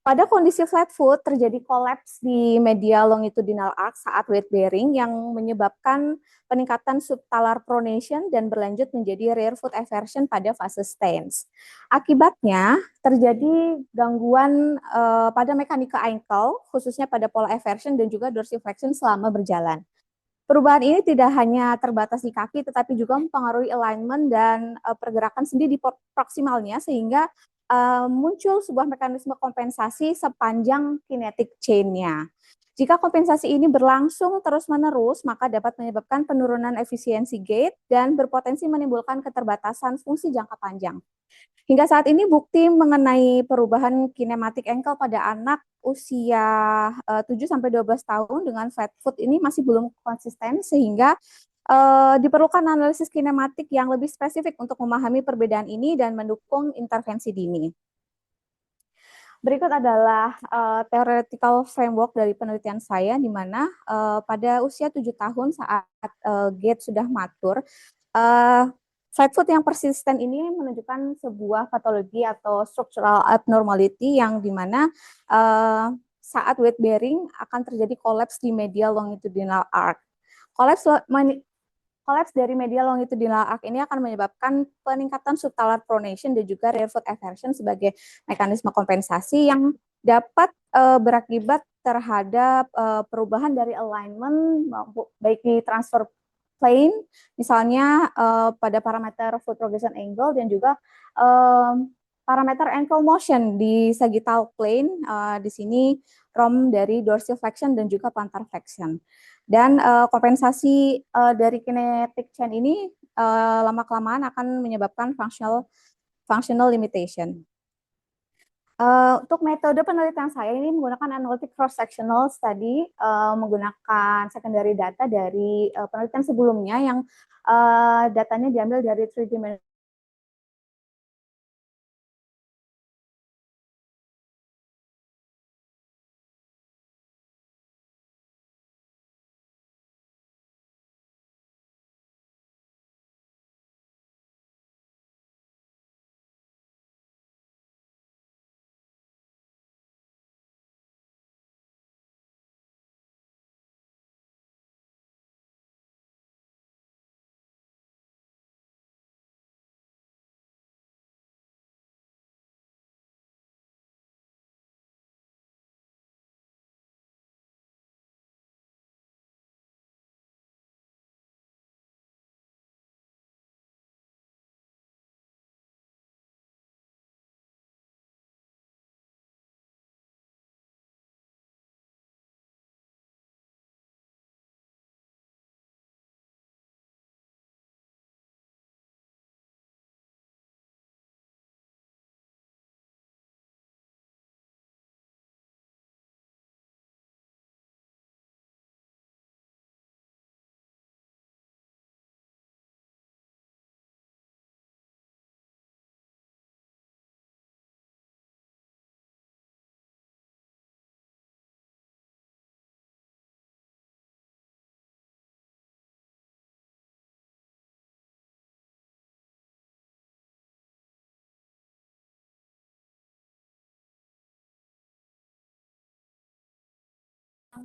Pada kondisi flat foot, terjadi kolaps di medial longitudinal arc saat weight bearing yang menyebabkan peningkatan subtalar pronation dan berlanjut menjadi rear foot eversion pada fase stance. Akibatnya, terjadi gangguan pada mekanika ankle, khususnya pada pola eversion dan juga dorsiflexion selama berjalan. Perubahan ini tidak hanya terbatas di kaki, tetapi juga mempengaruhi alignment dan pergerakan sendi di proksimalnya, sehingga muncul sebuah mekanisme kompensasi sepanjang kinetic chain-nya. Jika kompensasi ini berlangsung terus-menerus, maka dapat menyebabkan penurunan efisiensi gait dan berpotensi menimbulkan keterbatasan fungsi jangka panjang. Hingga saat ini bukti mengenai perubahan kinematik ankle pada anak usia 7-12 tahun dengan flat foot ini masih belum konsisten, sehingga diperlukan analisis kinematik yang lebih spesifik untuk memahami perbedaan ini dan mendukung intervensi dini. Berikut adalah theoretical framework dari penelitian saya, di mana pada usia 7 tahun saat gait sudah matur, flat foot yang persisten ini menunjukkan sebuah patologi atau structural abnormality yang dimana saat weight bearing akan terjadi collapse di medial longitudinal arc. Collapse dari medial longitudinal arc ini akan menyebabkan peningkatan subtalar pronation dan juga rear foot eversion sebagai mekanisme kompensasi yang dapat berakibat terhadap perubahan dari alignment baik di transfer plane, misalnya pada parameter foot progression angle dan juga parameter ankle motion di sagittal plane, di sini ROM dari dorsiflexion dan juga plantar flexion. Dan kompensasi dari kinetic chain ini lama-kelamaan akan menyebabkan functional limitation. Untuk metode penelitian saya ini menggunakan analytic cross-sectional study, menggunakan secondary data dari penelitian sebelumnya yang datanya diambil dari 3D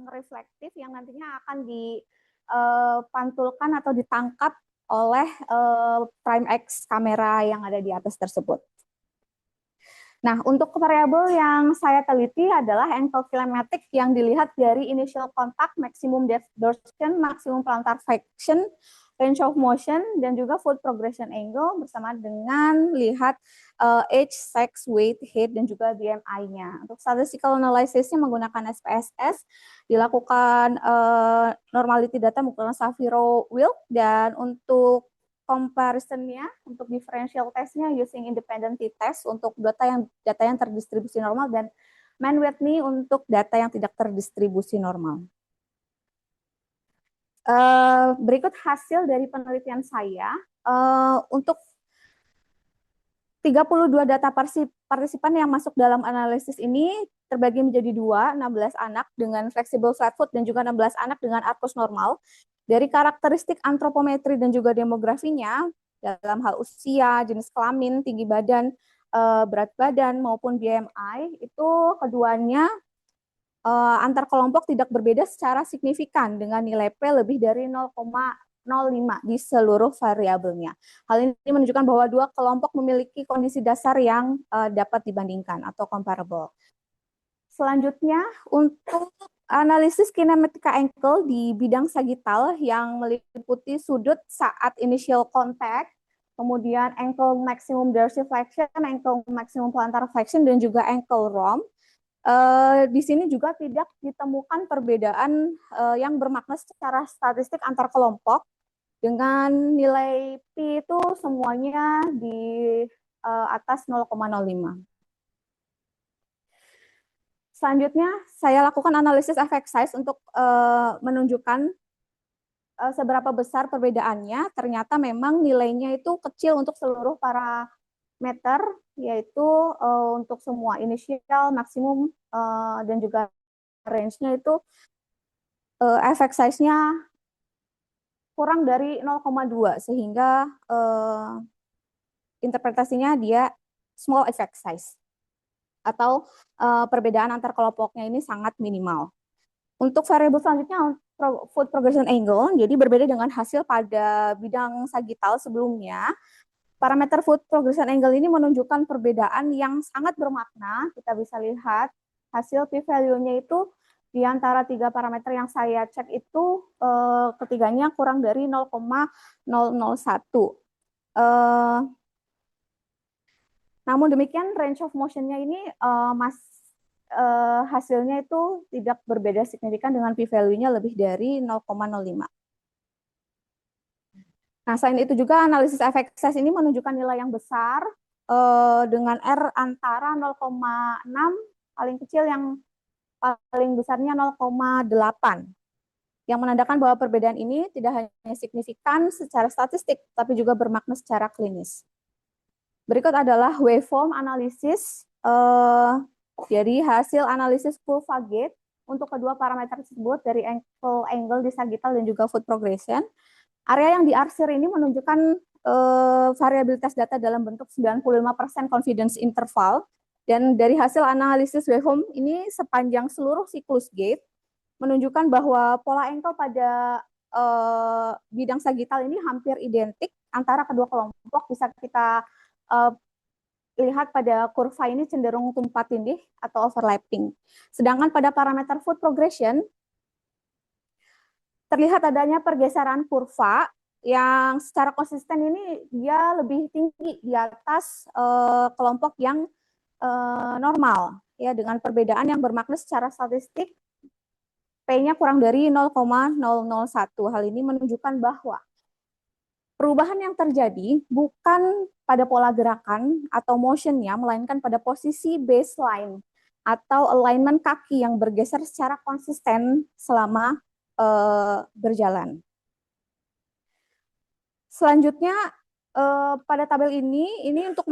reflektif yang nantinya akan dipantulkan atau ditangkap oleh prime X kamera yang ada di atas tersebut. Nah, untuk variabel yang saya teliti adalah ankle kinematic yang dilihat dari initial contact, maximum depth dorsiflexion, maximum plantar flexion, range of motion, dan juga foot progression angle bersama dengan lihat age, sex, weight, height, dan juga BMI-nya. Untuk statistical analysis-nya menggunakan SPSS, dilakukan normality data menggunakan Saviro-Wilk, dan untuk comparison-nya, untuk differential test-nya using independent t-test untuk data yang terdistribusi normal, dan Mann-Whitney untuk data yang tidak terdistribusi normal. Berikut hasil dari penelitian saya. Untuk 32 data partisipan yang masuk dalam analisis ini terbagi menjadi 16 anak dengan flexible flat foot dan juga 16 anak dengan arkus normal. Dari karakteristik antropometri dan juga demografinya, dalam hal usia, jenis kelamin, tinggi badan, berat badan maupun BMI itu keduanya antar kelompok tidak berbeda secara signifikan dengan nilai P lebih dari 0,05 di seluruh variabelnya. Hal ini menunjukkan bahwa dua kelompok memiliki kondisi dasar yang dapat dibandingkan atau comparable. Selanjutnya, untuk analisis kinematika ankle di bidang sagittal yang meliputi sudut saat initial contact, kemudian ankle maximum dorsiflexion, ankle maximum plantar flexion, dan juga ankle romp. Di sini juga tidak ditemukan perbedaan yang bermakna secara statistik antar kelompok dengan nilai P itu semuanya di atas 0,05. Selanjutnya, saya lakukan analisis effect size untuk menunjukkan seberapa besar perbedaannya. Ternyata memang nilainya itu kecil untuk seluruh parameter, yaitu untuk semua initial, maksimum, dan juga range-nya itu effect size-nya kurang dari 0,2, sehingga interpretasinya dia small effect size, atau perbedaan antar kelompoknya ini sangat minimal. Untuk variabel selanjutnya, foot progression angle, jadi berbeda dengan hasil pada bidang sagittal sebelumnya, parameter foot progression angle ini menunjukkan perbedaan yang sangat bermakna. Kita bisa lihat hasil p-value-nya itu di antara tiga parameter yang saya cek itu ketiganya kurang dari 0,001. Namun demikian range of motion-nya ini hasilnya itu tidak berbeda signifikan dengan p-value-nya lebih dari 0,05. Nah, selain itu juga analisis efek size ini menunjukkan nilai yang besar dengan R antara 0,6, paling kecil yang paling besarnya 0,8, yang menandakan bahwa perbedaan ini tidak hanya signifikan secara statistik, tapi juga bermakna secara klinis. Berikut adalah waveform analisis dari hasil analisis kurva gate untuk kedua parameter tersebut dari ankle angle di sagittal dan juga foot progression. Area yang diarsir ini menunjukkan variabilitas data dalam bentuk 95% confidence interval. Dan dari hasil analisis waveform ini sepanjang seluruh siklus gate menunjukkan bahwa pola ankle pada bidang sagittal ini hampir identik antara kedua kelompok. Bisa kita lihat pada kurva ini cenderung tumpang tindih atau overlapping. Sedangkan pada parameter foot progression terlihat adanya pergeseran kurva yang secara konsisten ini dia lebih tinggi di atas kelompok yang normal, ya, dengan perbedaan yang bermakna secara statistik P-nya kurang dari 0,001. Hal ini menunjukkan bahwa perubahan yang terjadi bukan pada pola gerakan atau motion-nya, melainkan pada posisi baseline atau alignment kaki yang bergeser secara konsisten selama berjalan. Selanjutnya, pada tabel ini untuk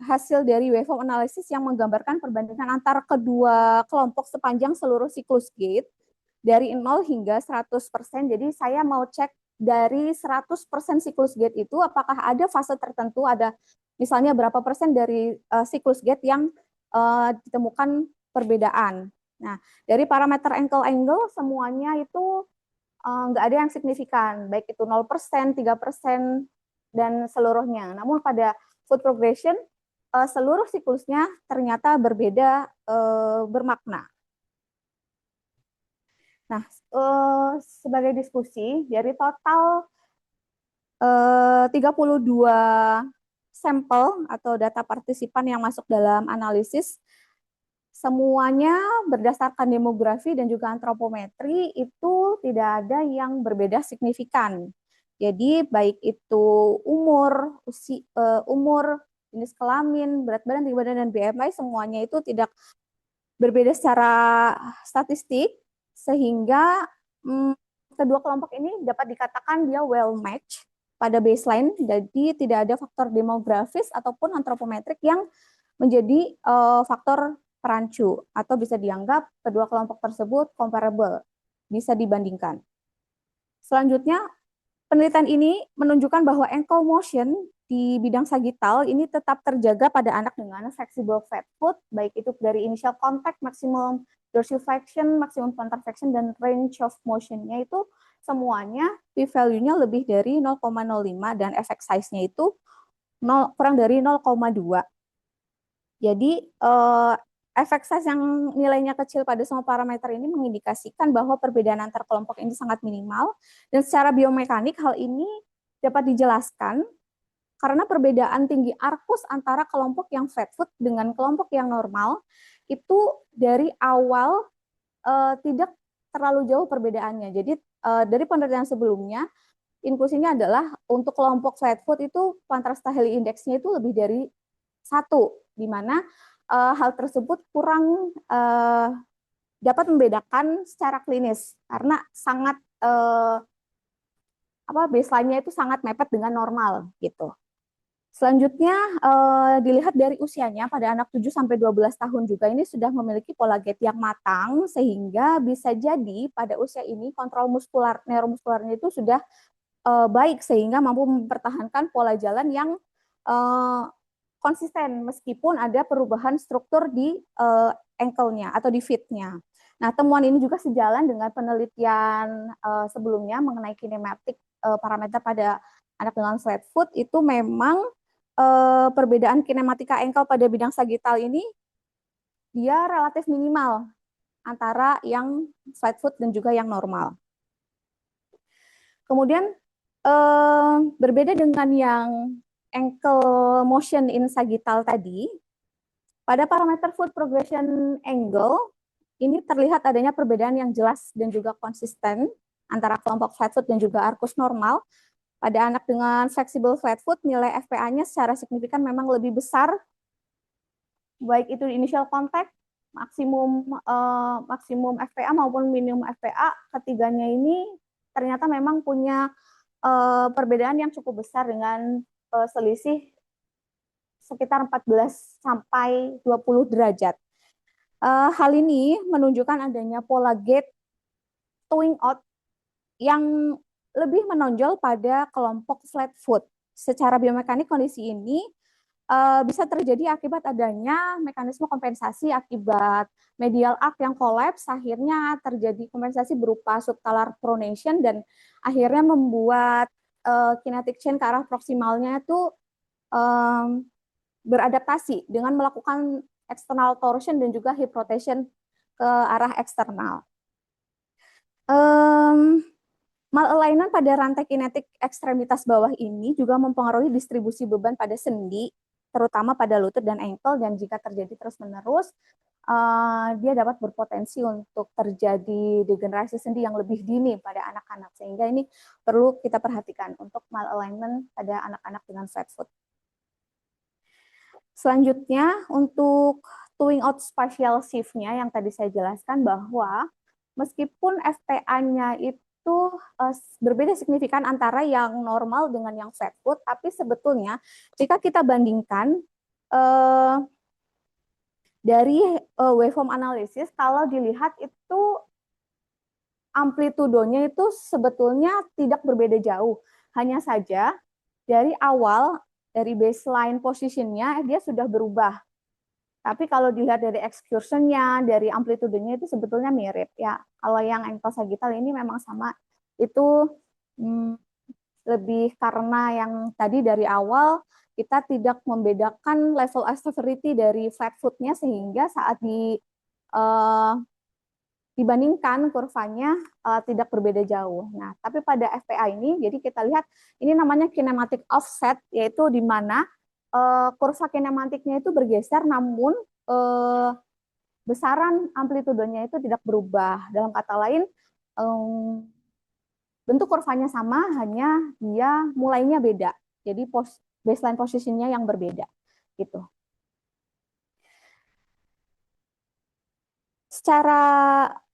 hasil dari waveform analysis yang menggambarkan perbandingan antara kedua kelompok sepanjang seluruh siklus gate dari 0 hingga 100%. Jadi saya mau cek dari 100% siklus gate itu apakah ada fase tertentu, ada misalnya berapa persen dari siklus gate yang ditemukan perbedaan. Nah, dari parameter ankle angle semuanya itu nggak ada yang signifikan, baik itu 0%, 3%, dan seluruhnya. Namun pada foot progression, seluruh siklusnya ternyata berbeda bermakna. Nah, sebagai diskusi, dari total 32 sampel atau data partisipan yang masuk dalam analisis, semuanya berdasarkan demografi dan juga antropometri itu tidak ada yang berbeda signifikan. Jadi baik itu umur, umur, jenis kelamin, berat badan, tinggi badan, dan BMI semuanya itu tidak berbeda secara statistik, sehingga kedua kelompok ini dapat dikatakan dia well match pada baseline, jadi tidak ada faktor demografis ataupun antropometrik yang menjadi faktor perancu, atau bisa dianggap kedua kelompok tersebut comparable, bisa dibandingkan. Selanjutnya, penelitian ini menunjukkan bahwa ankle motion di bidang sagittal ini tetap terjaga pada anak dengan flexible flat foot, baik itu dari initial contact, maximum dorsiflexion, maximum plantar flexion, dan range of motion-nya itu semuanya p-value-nya lebih dari 0,05 dan effect size-nya itu kurang dari 0,2. Jadi efek size yang nilainya kecil pada semua parameter ini mengindikasikan bahwa perbedaan antar kelompok ini sangat minimal, dan secara biomekanik hal ini dapat dijelaskan karena perbedaan tinggi arkus antara kelompok yang flat foot dengan kelompok yang normal itu dari awal tidak terlalu jauh perbedaannya. Jadi dari penelitian sebelumnya, inklusinya adalah untuk kelompok flat foot itu Pantra-Staheli indeksnya itu lebih dari 1, di mana hal tersebut kurang dapat membedakan secara klinis karena sangat baseline-nya itu sangat mepet dengan normal gitu. Selanjutnya dilihat dari usianya, pada anak 7-12 tahun juga ini sudah memiliki pola gait yang matang, sehingga bisa jadi pada usia ini kontrol muskular, neuromuskularnya itu sudah baik, sehingga mampu mempertahankan pola jalan yang konsisten meskipun ada perubahan struktur di ankle-nya atau di feet-nya. Nah, temuan ini juga sejalan dengan penelitian sebelumnya mengenai kinematik parameter pada anak dengan flat foot. Itu memang perbedaan kinematika ankle pada bidang sagittal ini dia relatif minimal antara yang flat foot dan juga yang normal. Kemudian berbeda dengan yang ankle motion in sagittal tadi, pada parameter foot progression angle ini terlihat adanya perbedaan yang jelas dan juga konsisten antara kelompok flat foot dan juga arkus normal. Pada anak dengan flexible flat foot, nilai FPA-nya secara signifikan memang lebih besar, baik itu initial contact, maksimum FPA maupun minimum FPA. Ketiganya ini ternyata memang punya perbedaan yang cukup besar dengan selisih sekitar 14 sampai 20 derajat. Hal ini menunjukkan adanya pola gait towing out yang lebih menonjol pada kelompok flat foot. Secara biomekanik kondisi ini bisa terjadi akibat adanya mekanisme kompensasi akibat medial arc yang kolaps, akhirnya terjadi kompensasi berupa subtalar pronation dan akhirnya membuat kinetic chain ke arah proksimalnya itu beradaptasi dengan melakukan external torsion dan juga hip rotation ke arah eksternal. Malalignment pada rantai kinetik ekstremitas bawah ini juga mempengaruhi distribusi beban pada sendi, terutama pada lutut dan ankle, dan jika terjadi terus-menerus, dia dapat berpotensi untuk terjadi degenerasi sendi yang lebih dini pada anak-anak, sehingga ini perlu kita perhatikan untuk malalignment pada anak-anak dengan flat foot. Selanjutnya, untuk towing out spatial shift-nya yang tadi saya jelaskan bahwa meskipun FPA-nya itu berbeda signifikan antara yang normal dengan yang flat foot, tapi sebetulnya jika kita bandingkan dari waveform analysis, kalau dilihat itu amplitudonya itu sebetulnya tidak berbeda jauh. Hanya saja dari awal, dari baseline positionnya dia sudah berubah. Tapi kalau dilihat dari excursion-nya, dari amplitudenya itu sebetulnya mirip ya. Kalau yang ankle sagittal ini memang sama, itu lebih karena yang tadi dari awal kita tidak membedakan level of severity dari flat foot-nya, sehingga saat dibandingkan kurvanya tidak berbeda jauh. Nah, tapi pada FPA ini, jadi kita lihat ini namanya kinematic offset, yaitu di mana kurva kinematiknya itu bergeser, namun besaran amplitudenya itu tidak berubah. Dalam kata lain, bentuk kurvanya sama, hanya dia mulainya beda. Jadi baseline positionnya yang berbeda, gitu. Secara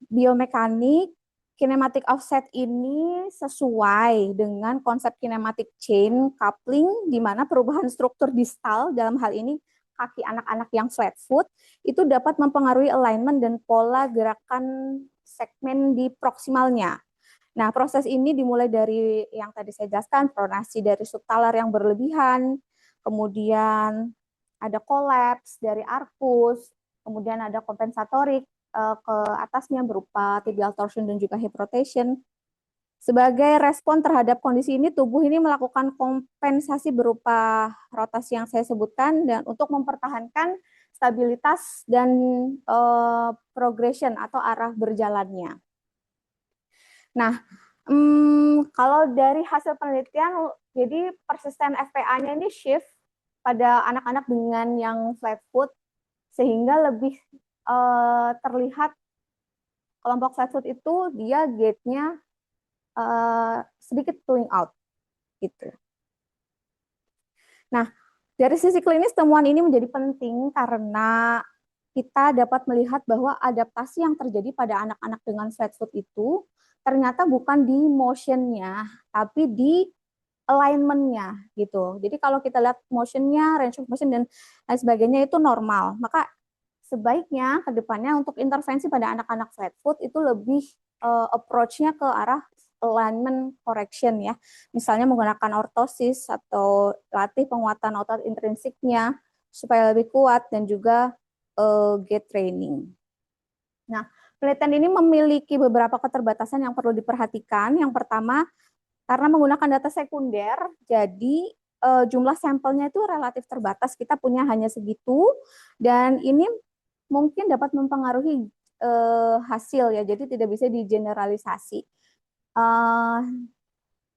biomekanik, kinematic offset ini sesuai dengan konsep kinematic chain coupling, di mana perubahan struktur distal, dalam hal ini kaki anak-anak yang flat foot, itu dapat mempengaruhi alignment dan pola gerakan segmen di proksimalnya. Nah, proses ini dimulai dari yang tadi saya jelaskan, pronasi dari subtalar yang berlebihan, kemudian ada kolaps dari arcus, kemudian ada kompensatorik ke atasnya berupa tibial torsion dan juga hip rotation. Sebagai respon terhadap kondisi ini, tubuh ini melakukan kompensasi berupa rotasi yang saya sebutkan dan untuk mempertahankan stabilitas dan progression atau arah berjalannya. Nah, kalau dari hasil penelitian, jadi persisten FPA-nya ini shift pada anak-anak dengan yang flat foot, sehingga lebih terlihat kelompok flat foot itu dia gait-nya sedikit towing out gitu. Nah, dari sisi klinis temuan ini menjadi penting karena kita dapat melihat bahwa adaptasi yang terjadi pada anak-anak dengan flat foot itu ternyata bukan di motion-nya, tapi di alignment-nya gitu. Jadi kalau kita lihat motion-nya, range of motion dan lain sebagainya itu normal, maka sebaiknya ke depannya untuk intervensi pada anak-anak flat foot itu lebih approach-nya ke arah alignment correction ya. Misalnya menggunakan ortosis atau latih penguatan otot intrinsiknya supaya lebih kuat dan juga gait training. Nah, penelitian ini memiliki beberapa keterbatasan yang perlu diperhatikan. Yang pertama, karena menggunakan data sekunder, jadi jumlah sampelnya itu relatif terbatas. Kita punya hanya segitu, dan ini mungkin dapat mempengaruhi hasil ya. Jadi tidak bisa digeneralisasi.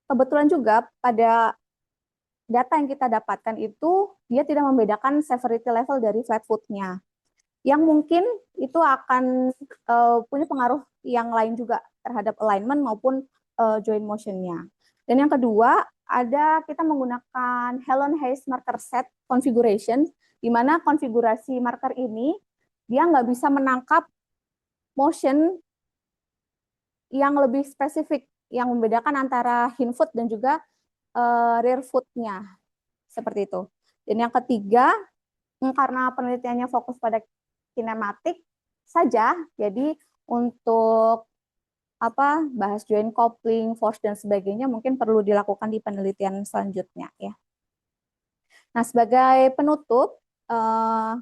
Kebetulan juga pada data yang kita dapatkan itu dia tidak membedakan severity level dari flat foot-nya. Yang mungkin itu akan punya pengaruh yang lain juga terhadap alignment maupun joint motion-nya. Dan yang kedua, ada kita menggunakan Helen Hayes marker set configuration, di mana konfigurasi marker ini dia nggak bisa menangkap motion yang lebih spesifik, yang membedakan antara hind foot dan juga rear foot-nya, seperti itu. Dan yang ketiga, karena penelitiannya fokus pada kinematik saja, jadi untuk bahas joint coupling, force dan sebagainya mungkin perlu dilakukan di penelitian selanjutnya ya. Nah, sebagai penutup,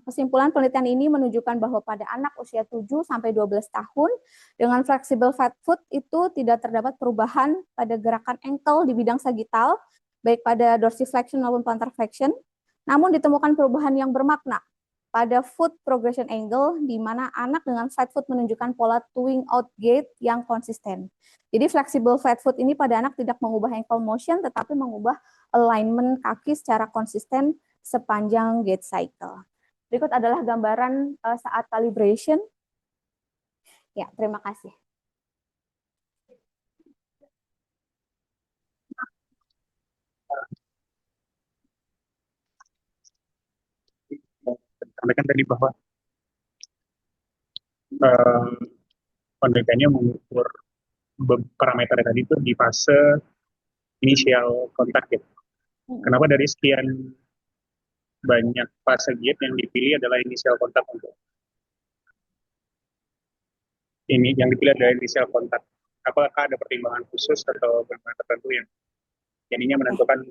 kesimpulan penelitian ini menunjukkan bahwa pada anak usia 7 sampai 12 tahun dengan flexible flat foot itu tidak terdapat perubahan pada gerakan ankle di bidang sagittal, baik pada dorsiflexion maupun plantar flexion, namun ditemukan perubahan yang bermakna pada foot progression angle, di mana anak dengan flat foot menunjukkan pola towing out gait yang konsisten. Jadi flexible flat foot ini pada anak tidak mengubah ankle motion, tetapi mengubah alignment kaki secara konsisten sepanjang gait cycle. Berikut adalah gambaran saat calibration. Ya, terima kasih. Sampaikan tadi bahwa penelitiannya mengukur parameter tadi itu di fase inisial kontak ya. Kenapa dari sekian banyak fase gait yang dipilih adalah inisial kontak untuk ini yang dipilih adalah inisial kontak? Apakah ada pertimbangan khusus atau pertimbangan tertentu yang jadinya menentukan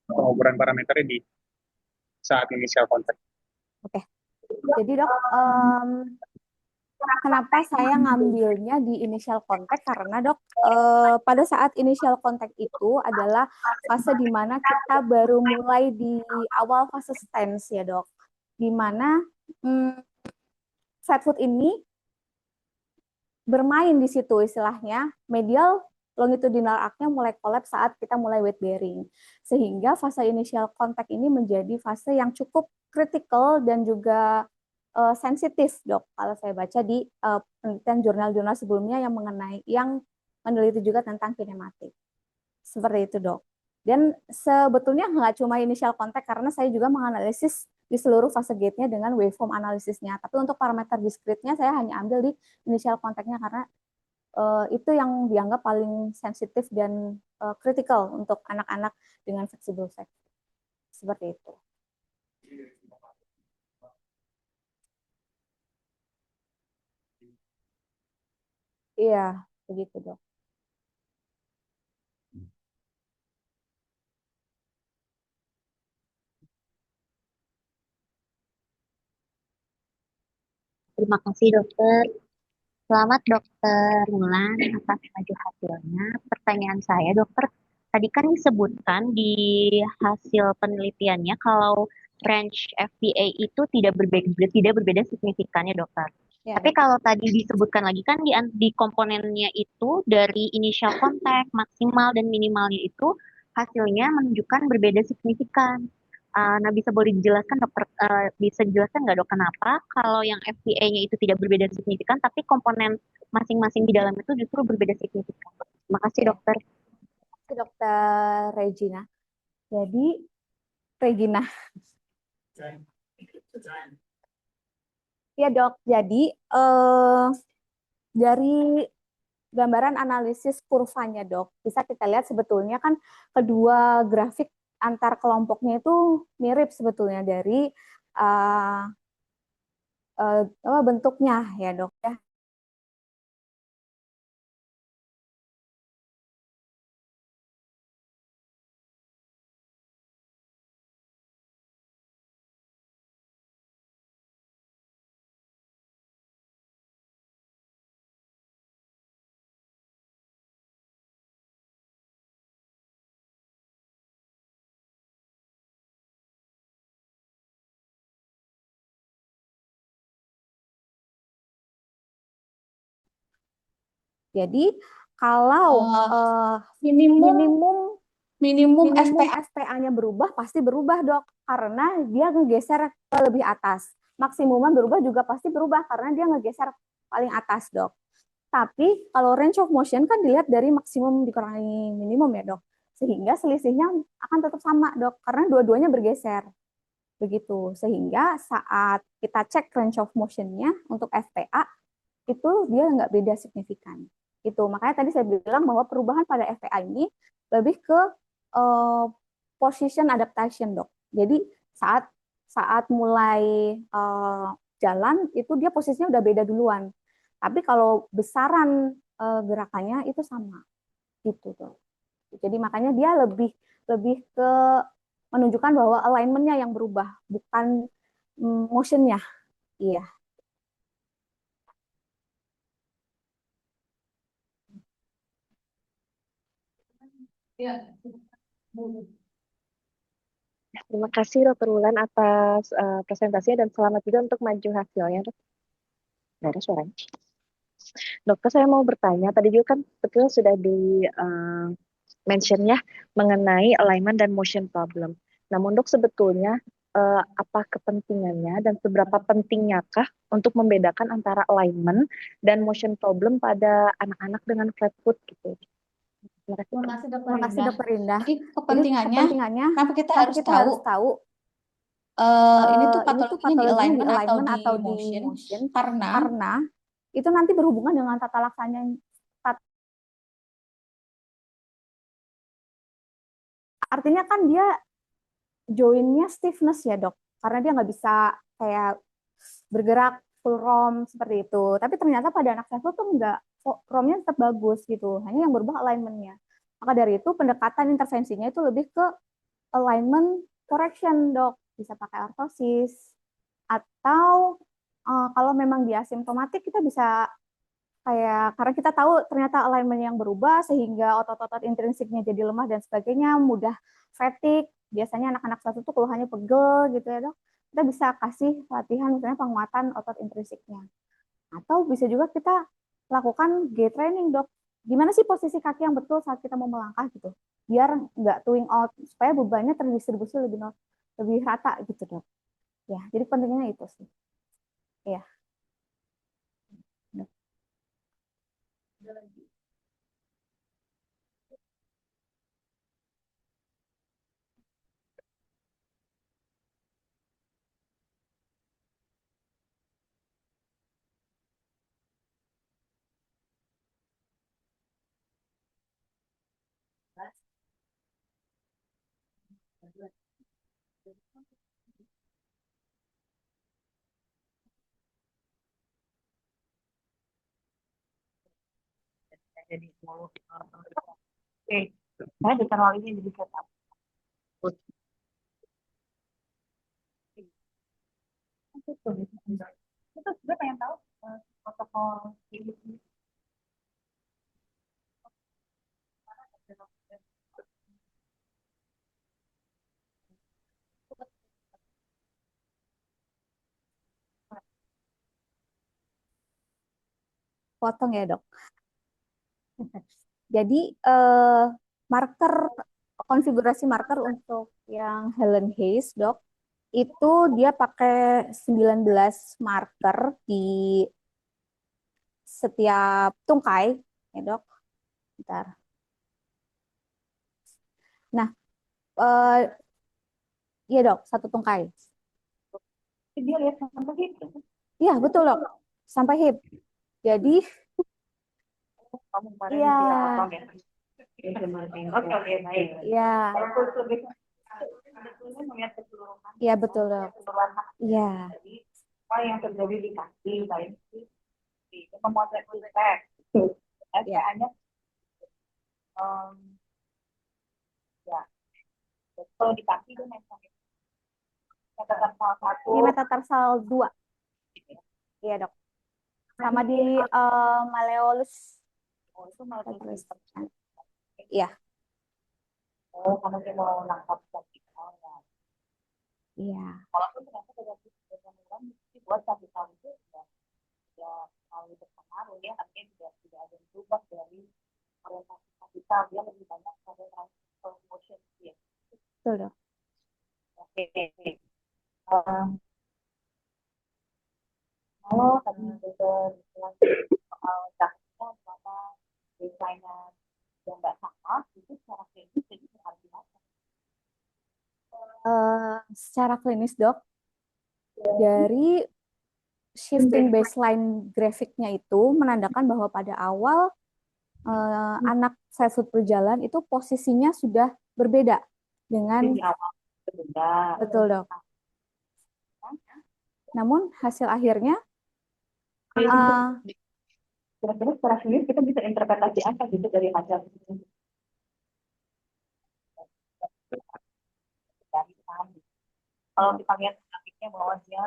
pengukuran parameternya di saat inisial kontak? Oke. Jadi dok, kenapa saya ngambilnya di initial contact? Karena dok, pada saat initial contact itu adalah fase di mana kita baru mulai di awal fase stance ya dok. Di mana flat foot ini bermain di situ istilahnya, medial longitudinal arc-nya mulai kolaps saat kita mulai weight bearing. Sehingga fase initial contact ini menjadi fase yang cukup kritikal dan juga sensitif dok, kalau saya baca di penelitian jurnal-jurnal sebelumnya yang meneliti juga tentang kinematik. Seperti itu dok. Dan sebetulnya nggak cuma initial contact, karena saya juga menganalisis di seluruh fase gate-nya dengan waveform analisisnya. Tapi untuk parameter discrete-nya saya hanya ambil di initial contact-nya karena itu yang dianggap paling sensitif dan kritikal untuk anak-anak dengan flexible sex. Seperti itu. Iya, begitu dok. Terima kasih dokter. Selamat dokter Mulan atas maju hasilnya. Pertanyaan saya dokter, tadi kan disebutkan di hasil penelitiannya kalau range FPA itu tidak berbeda signifikan ya dokter. Ya, Tapi kalau tadi disebutkan lagi kan di komponennya itu dari initial contact, maksimal dan minimalnya itu hasilnya menunjukkan berbeda signifikan. Nah, boleh dijelaskan dokter, bisa dijelaskan nggak dok kenapa kalau yang FPA-nya itu tidak berbeda signifikan, tapi komponen masing-masing di dalam itu justru berbeda signifikan. Terima kasih ya. dokter. Itu Dokter Regina. Jadi Regina. Ya dok. Jadi dari gambaran analisis kurvanya dok, bisa kita lihat sebetulnya kan kedua grafik antar kelompoknya itu mirip sebetulnya dari uh, bentuknya ya dok ya. Jadi kalau minimum minimum minimum SPA-nya berubah, pasti berubah dok, karena dia ngegeser ke lebih atas. Maksimumnya berubah juga pasti berubah karena dia ngegeser paling atas dok. Tapi kalau range of motion kan dilihat dari maksimum dikurangi minimum ya dok. Sehingga selisihnya akan tetap sama dok, karena dua-duanya bergeser. Begitu. Sehingga saat kita cek range of motion-nya untuk FPA, itu dia nggak beda signifikan. Itu makanya tadi saya bilang bahwa perubahan pada FPA ini lebih ke position adaptation dok. Jadi saat saat mulai jalan itu dia posisinya udah beda duluan. Tapi kalau besaran gerakannya itu sama gitu tuh. Jadi makanya dia lebih lebih ke menunjukkan bahwa alignment-nya yang berubah, bukan motion-nya. Iya. Terima kasih dokter Wulan atas presentasinya dan selamat juga untuk maju hasilnya. Nggak ada suaranya. Dokter, saya mau bertanya, tadi juga kan betul sudah di mention-nya mengenai alignment dan motion problem. Namun dok, sebetulnya apa kepentingannya dan seberapa pentingnyakah untuk membedakan antara alignment dan motion problem pada anak-anak dengan flat foot gitu? Terima kasih dokter Terima kasih Indah. dokter Indah. Jadi kepentingannya, kenapa kita harus harus tahu tahu ini tuh ini tuh patologinya di patologinya di alignment alignment atau atau di di motion motion karena karena itu nanti berhubungan dengan tata laksana artinya kan dia joinnya stiffness ya dok, karena dia nggak bisa kayak bergerak full ROM seperti itu. Tapi ternyata pada anak saya tuh nggak, ROM-nya tetap bagus gitu, hanya yang berubah alignment-nya. Maka dari itu pendekatan intervensinya itu lebih ke alignment correction dok, bisa pakai ortosis atau kalau memang dia asimptomatik kita bisa kayak karena kita tahu ternyata alignment yang berubah sehingga otot-otot intrinsiknya jadi lemah dan sebagainya, mudah fatigue. Biasanya anak-anak satu tuh keluhannya pegel gitu ya dok. Kita bisa kasih latihan misalnya penguatan otot intrinsiknya. Atau bisa juga kita lakukan gait training dok. Gimana sih posisi kaki yang betul saat kita mau melangkah gitu. Biar nggak twing out, supaya bebannya terdistribusi lebih rata gitu dok. Ya, jadi pentingnya itu sih. Ya. Jadi mau saya ditaruh ini jadi setup. Itu gue pengen tahu protokol ini. Potong ya, Dok. Jadi marker konfigurasi marker untuk yang Helen Hayes, Dok, itu dia pakai 19 marker di setiap tungkai, ya, Dok. Bentar. Nah, iya, Dok, satu tungkai. Dia lihat sampai itu. Iya, betul, Dok. Sampai hip. Jadi, Kamu kemarin iya. potong ya. Oke, oke, baik. Iya. Iya, betul, Dok. Iya. Apa yang terjadi di kaki, baik di memotret teks. SPA-nya ya, kalau di kaki itu metatarsal 1. Ini metatarsal 2. Iya, Dok. Sama di malleolus. Oh, itu malleolus. Iya. Oh, kamu mau nangkap vertikal ya. Iya. Walaupun ternyata dengan buat vertikal itu ya terlalu berpengaruh ya, artinya tidak ada yang berubah dari orientasi vertikal, dia lebih banyak pada transfer motion ya. Betul, Dok. Oke. Kalau tadi dokter bilang soal dasarnya sama desainnya yang nggak sama, itu secara klinis jadi berarti apa? Secara klinis, Dok, dari shifting baseline grafiknya itu menandakan bahwa pada awal anak flat foot berjalan itu posisinya sudah berbeda dengan Di awal berbeda. betul, Dok. Namun hasil akhirnya kira-kira secara klinis kita bisa interpretasi apa gitu dari hasil ini? Kalau kita lihat grafiknya bahwa dia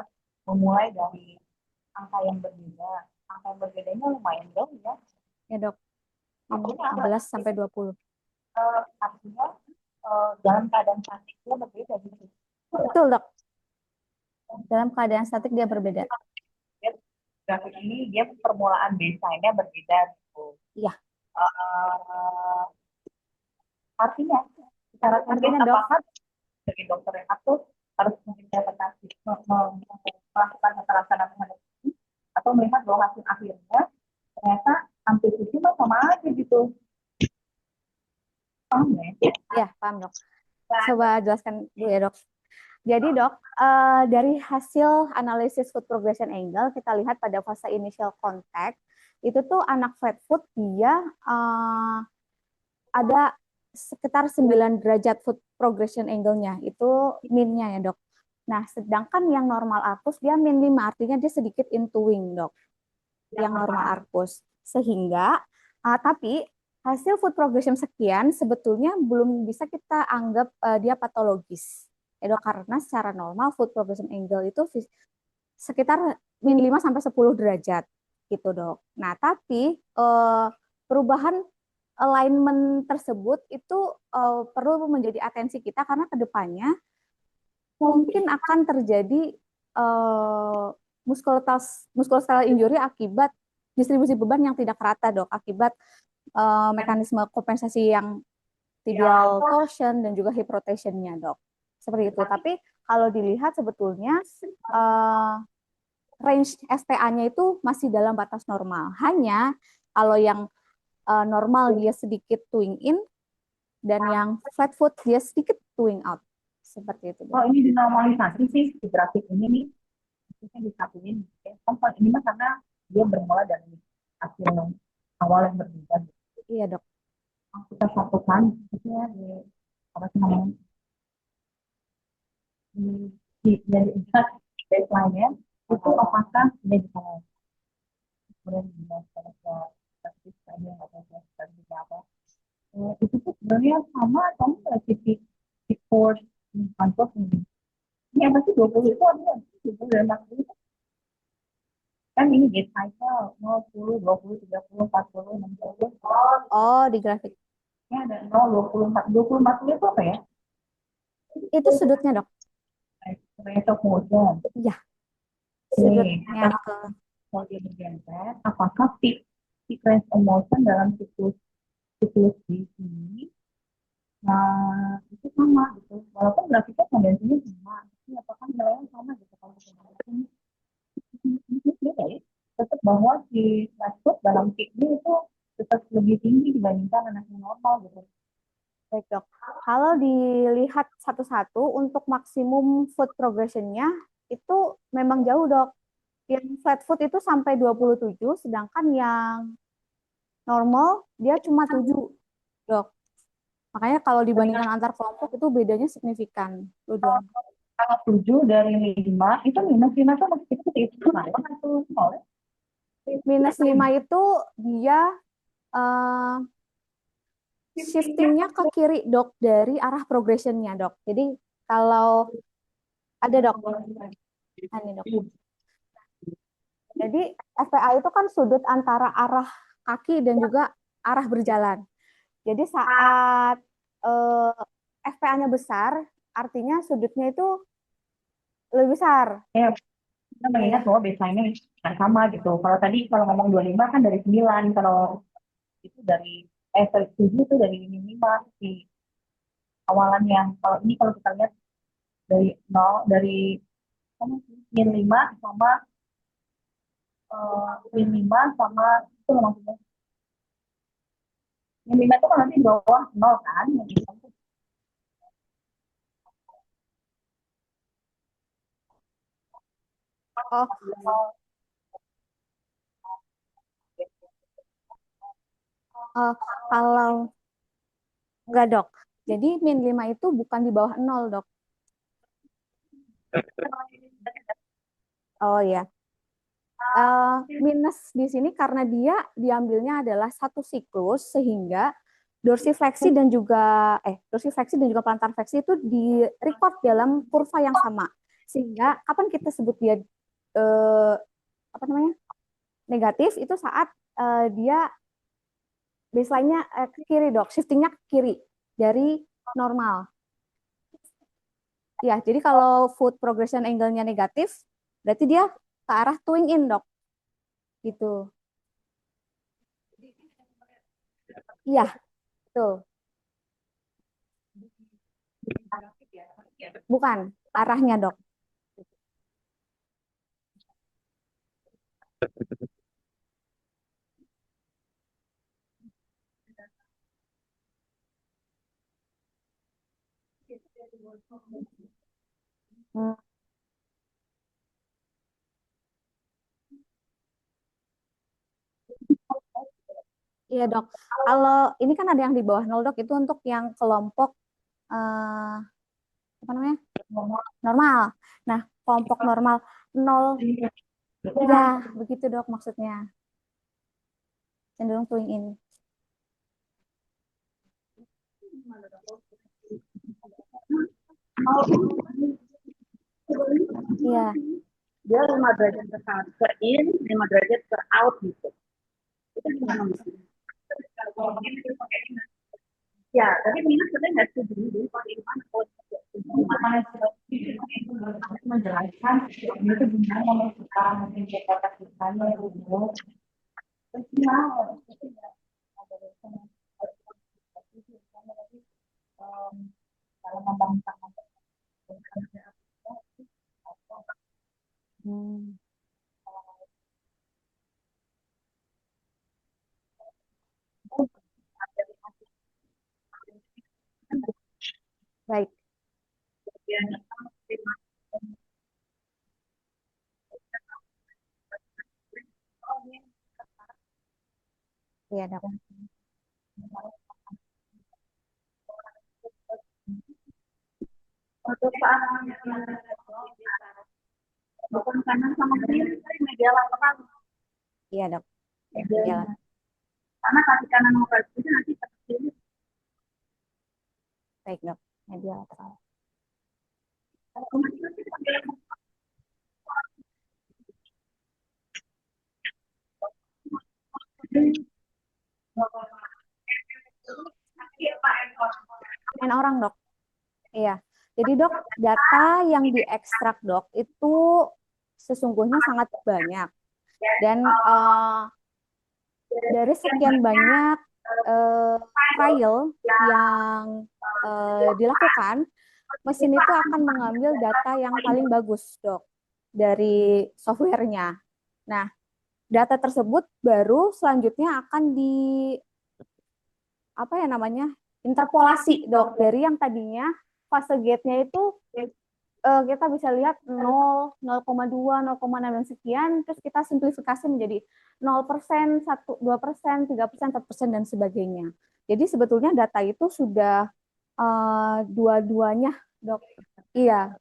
memulai dari angka yang berbeda, angka yang berbedanya lumayan jauh ya. ya, Dok, 15 sampai 20. Artinya dalam keadaan statik dia berbeda gitu. Betul, Dok. Dalam keadaan statik dia berbeda. Grafik ini dia permulaan desainnya berbeda gitu. Iya. Artinya secara klinis apakah dari dokter yang aktif harus menginterpretasi melakukan kekerasan terhadap ini atau melihat bahwa hasil akhirnya ternyata amplitude sama aja gitu. Paham ya? Iya, paham, Dok. Coba jelaskan dulu ya, Dok. Jadi, Dok, dari hasil analisis foot progression angle, kita lihat pada fase initial contact, itu tuh anak flat foot dia ada sekitar 9 derajat foot progression angle-nya, itu min-nya ya, Dok. Nah, sedangkan yang normal arcus dia min 5, artinya dia sedikit into wing, Dok. Yang normal arcus. Sehingga, tapi hasil foot progression sekian sebetulnya belum bisa kita anggap dia patologis. Ya, Dok, karena secara normal foot progression angle itu sekitar min 5 sampai 10 derajat gitu, Dok. Nah, tapi perubahan alignment tersebut itu perlu menjadi atensi kita karena kedepannya mungkin akan terjadi musculoskeletal injury akibat distribusi beban yang tidak rata, Dok, akibat mekanisme kompensasi yang tibial torsion dan juga hip rotation-nya, Dok. Seperti itu. Tapi kalau dilihat sebetulnya range STA-nya itu masih dalam batas normal. Hanya kalau yang normal dia sedikit twing in dan yang flat foot dia sedikit twing out. Seperti itu. Oh, ini dinormalisasi sih di grafik ini nih. Maksudnya disatuin. Ini mah karena dia bermula dari hasil awal yang berbeda. Iya, Dok. Kita satukan maksudnya di apa sih namanya? Dari baseline-nya itu apakah dia bisa kemudian itu tuh sebenarnya sama atau enggak si force ini apa sih 20 itu artinya 20 dan 40 itu Kan ini gate cycle 0, 10, 20, 30, 40, 60. Oh, di grafik. Ini ada 0, 24. 20, 40 itu apa ya? Itu sudutnya, Dok. Range of motion. Iya, Oke, sudutnya ke kalau dia bergeser, apakah peak range of motion dalam siklus di sini, nah itu sama gitu. Walaupun grafiknya tendensinya sama, tapi apakah nilainya sama gitu kalau kita ini beda ya. Tetap bahwa si threshold dalam peaknya itu tetap lebih tinggi dibandingkan anak yang normal gitu. baik, Dok. Kalau dilihat satu-satu untuk maksimum food progression-nya itu memang jauh, Dok. Yang flat food itu sampai 27, sedangkan yang normal dia cuma 7, Dok. Makanya kalau dibandingkan antar kelompok itu bedanya signifikan. Kalau 7 dari 5 itu minus 5 itu masih kecil itu naik atau nol? Minus 5 itu dia uh, shiftingnya ke kiri, Dok, dari arah progressionnya, Dok. Jadi kalau ada, Dok, ini, Dok. Jadi FPA itu kan sudut antara arah kaki dan juga arah berjalan. Jadi saat FPA-nya besar, artinya sudutnya itu lebih besar. Ya, kita mengingat bahwa baseline-nya nggak sama gitu. Kalau tadi kalau ngomong 25 kan dari 9, kalau itu dari 7 itu dari 5 di awalannya. Kalau ini kalau kita lihat dari 0, dari min 5 sama min 5 sama itu maksudnya. Min 5 itu kan nanti di bawah 0 kan. Kalau enggak, Dok. Jadi min 5 itu bukan di bawah 0, Dok. Oh ya. Minus di sini karena dia diambilnya adalah satu siklus sehingga dorsifleksi dan juga plantar fleksi itu di record dalam kurva yang sama. Sehingga kapan kita sebut dia negatif itu saat dia baseline-nya ke kiri, Dok, shifting-nya ke kiri dari normal. Ya, jadi kalau foot progression angle-nya negatif, berarti dia ke arah twing in, Dok. Gitu. Iya, betul. Bukan, arahnya, Dok. Iya, Dok. Kalau ini kan ada yang di bawah 0, Dok, itu untuk yang kelompok normal. Nah, kelompok normal 0, ya begitu, Dok, maksudnya. Cenderung twing in. Iya. Dia 5 derajat ke in, 5 derajat ke out gitu. Itu gimana? Ya, tapi minus sebenarnya nggak setuju. Jadi kalau di mana menjelaskan itu gimana sekarang mungkin kita kasihkannya dulu. Terus gimana? Kalau membangkang Baik. Iya, Dok. untuk bukan kanan sama kiri, media lapangan. Iya, Dok. Media. Karena kaki kanan mau ke kiri nanti ke kiri. Baik, Dok. Media lateral. orang, Dok. Iya. Jadi, Dok, data yang diekstrak, Dok, itu sesungguhnya sangat banyak. Dan dari sekian banyak trial yang dilakukan, mesin itu akan mengambil data yang paling bagus, Dok, dari softwarenya. Nah, data tersebut baru selanjutnya akan interpolasi, Dok, dari yang tadinya fase gate-nya itu kita bisa lihat 0, 0,2, 0,6 sekian, terus kita simplifikasi menjadi 0%, 1, 2%, 3%, 4%, dan sebagainya. Jadi sebetulnya data itu sudah dua-duanya, Dok. Iya.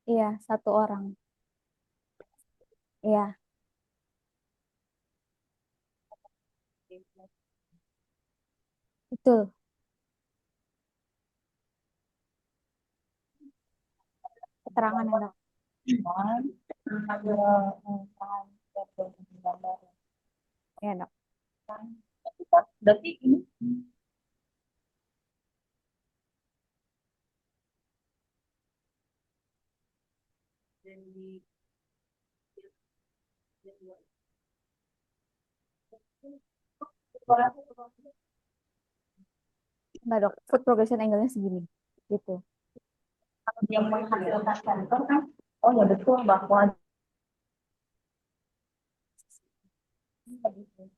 Iya, satu orang. Iya. Betul. Keterangan yang Dok. ada Iya, Dok. berarti ini Enggak, Dok. Food progression angle-nya segini. Gitu. kalau dia menghasilkan sensor kan, oh ya betul bahwa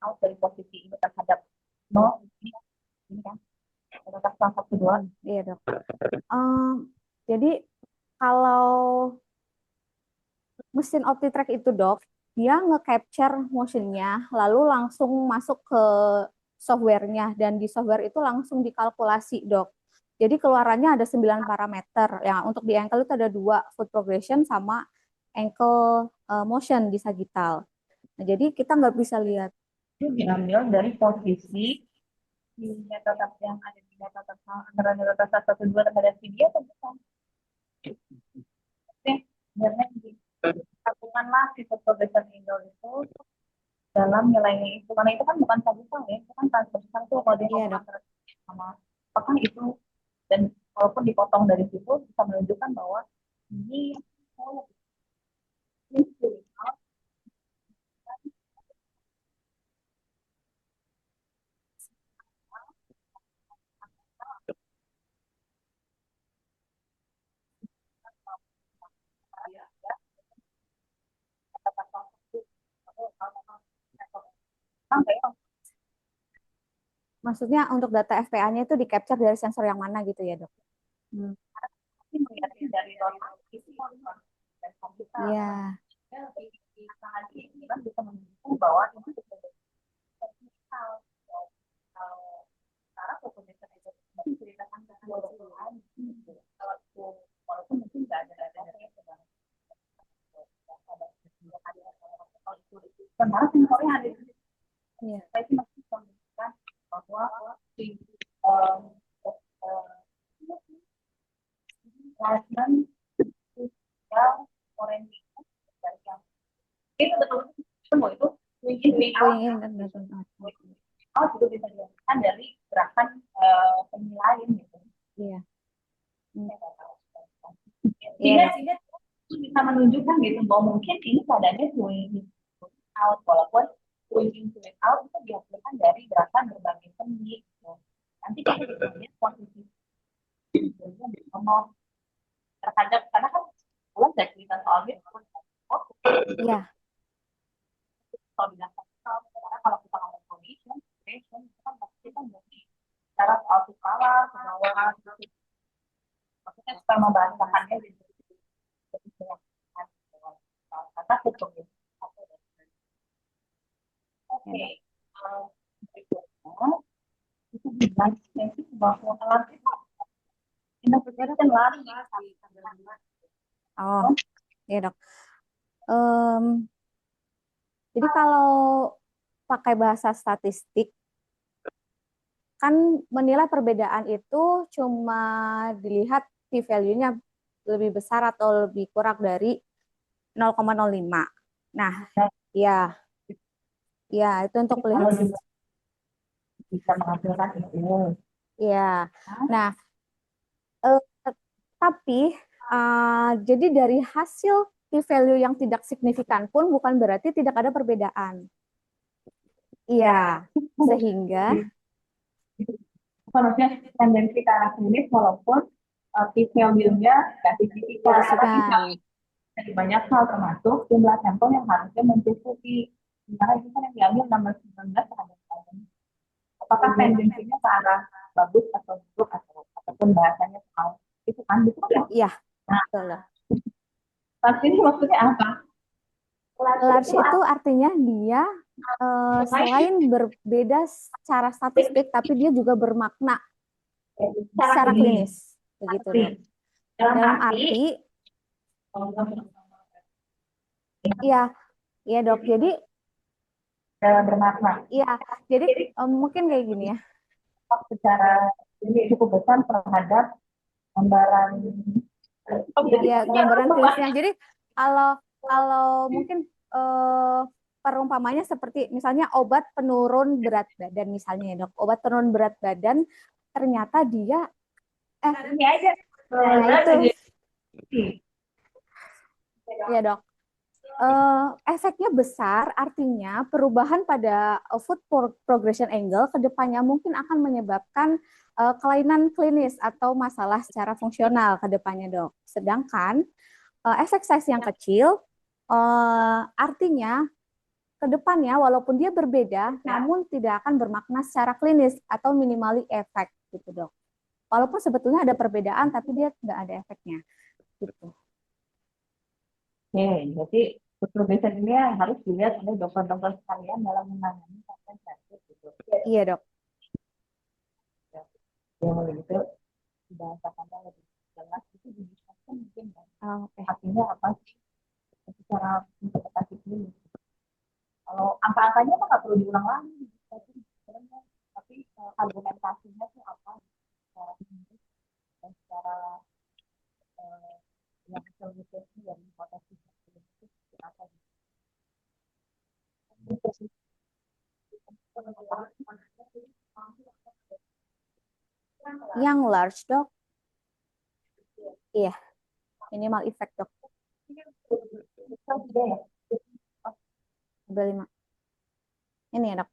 out dari posisi ini terhadap 0 ini kan terhadap 1, 2. Iya, Dok. Jadi kalau mesin OptiTrack itu, Dok, dia nge-capture motion-nya, lalu langsung masuk ke software-nya, dan di software itu langsung dikalkulasi, Dok. Jadi keluarannya ada 9 parameter. Ya, untuk di ankle itu ada 2, foot progression sama ankle motion di sagittal. Nah, jadi kita nggak bisa lihat. Itu diambil dari posisi di metode yang ada di metode antara metode 1, 2 terhadap video atau bukan? Oke, sebenarnya satukanlah si progression angle itu dalam nilainya itu, karena itu kan bukan sagittal ya, itu kan transversal tuh kalau dia ngomong antara sama apakah itu, dan walaupun dipotong dari situ bisa menunjukkan bahwa ini Maksudnya untuk data FPA-nya itu di-capture dari sensor yang mana gitu ya, Dok? melihatnya dari normal itu dan kita Iya. bisa menunjukkan bahwa ini cara fotometer itu menceritakan keseluruhan walaupun mungkin nggak ada yang sedang sementara sensornya ada di Iya. saya itu masih menunjukkan bahwa plasman sosial orange itu betul semua itu swing out itu bisa dilakukan dari gerakan penilaian gitu. Iya. Sehingga bisa menunjukkan gitu bahwa mungkin ini keadaannya swing out, walaupun swing out itu dihasilkan dari gerakan berbagai sendi gitu. Nanti kita bisa lihat posisi terhadap, karena kan ulang dari cerita soal itu Iya. karena kalau kita ngomong condition itu kan pasti kan berarti cara soal skala ke bawah maksudnya supaya membahasakannya gitu karena hukum itu oke itu dijelaskan itu bahwa alat itu interpretation lari. Oh, iya, Dok. Jadi kalau pakai bahasa statistik, kan menilai perbedaan itu cuma dilihat p-value-nya lebih besar atau lebih kurang dari 0,05. Nah, ya itu untuk melihat. bisa menghasilkan itu. Iya. Nah, tapi jadi dari hasil p-value yang tidak signifikan pun bukan berarti tidak ada perbedaan. Iya, sehingga Maksudnya tendensi ke arah klinis walaupun p-value-nya nggak signifikan. Dari banyak hal termasuk jumlah sampel yang harusnya mencukupi. Sementara ini kan yang diambil nomor 19 terhadap apakah tendensinya ke arah bagus atau buruk ataupun bahasanya soal itu kan betul kan? iya, Nah, betul. Large ini maksudnya apa? Large itu artinya dia selain berbeda secara statistik, tapi dia juga bermakna secara klinis, begitu dok. Dalam arti, iya, iya dok. Jadi bermakna. Iya, jadi mungkin kayak gini ya. Secara cukup besar terhadap gambaran. Iya, gambaran klinisnya. Jadi kalau mungkin perumpamanya seperti misalnya obat penurun berat badan misalnya ya dok. Obat penurun berat badan ternyata dia ini aja. Nah itu. Iya dok. Efeknya besar, artinya perubahan pada food progression angle ke depannya mungkin akan menyebabkan kelainan klinis atau masalah secara fungsional ke depannya dok. Sedangkan efek size yang kecil artinya ke depannya walaupun dia berbeda, namun tidak akan bermakna secara klinis atau minimally efek gitu dok. Walaupun sebetulnya ada perbedaan, tapi dia tidak ada efeknya gitu. Oke, jadi progression ini harus dilihat oleh dokter-dokter sekalian dalam menangani pasien sakit gitu. Iya dok. Ya begitu dibahasakannya lebih jelas itu dijelaskan mungkin kan. Artinya apa sih secara interpretasi klinis? Kalau angka-angkanya kan nggak perlu diulang lagi, tapi argumentasinya itu apa secara klinis dan secara yang hasil risetnya dari hipotesis itu apa? Yang large dok, iya, minimal effect dok. Ada 5. Ini ya dok.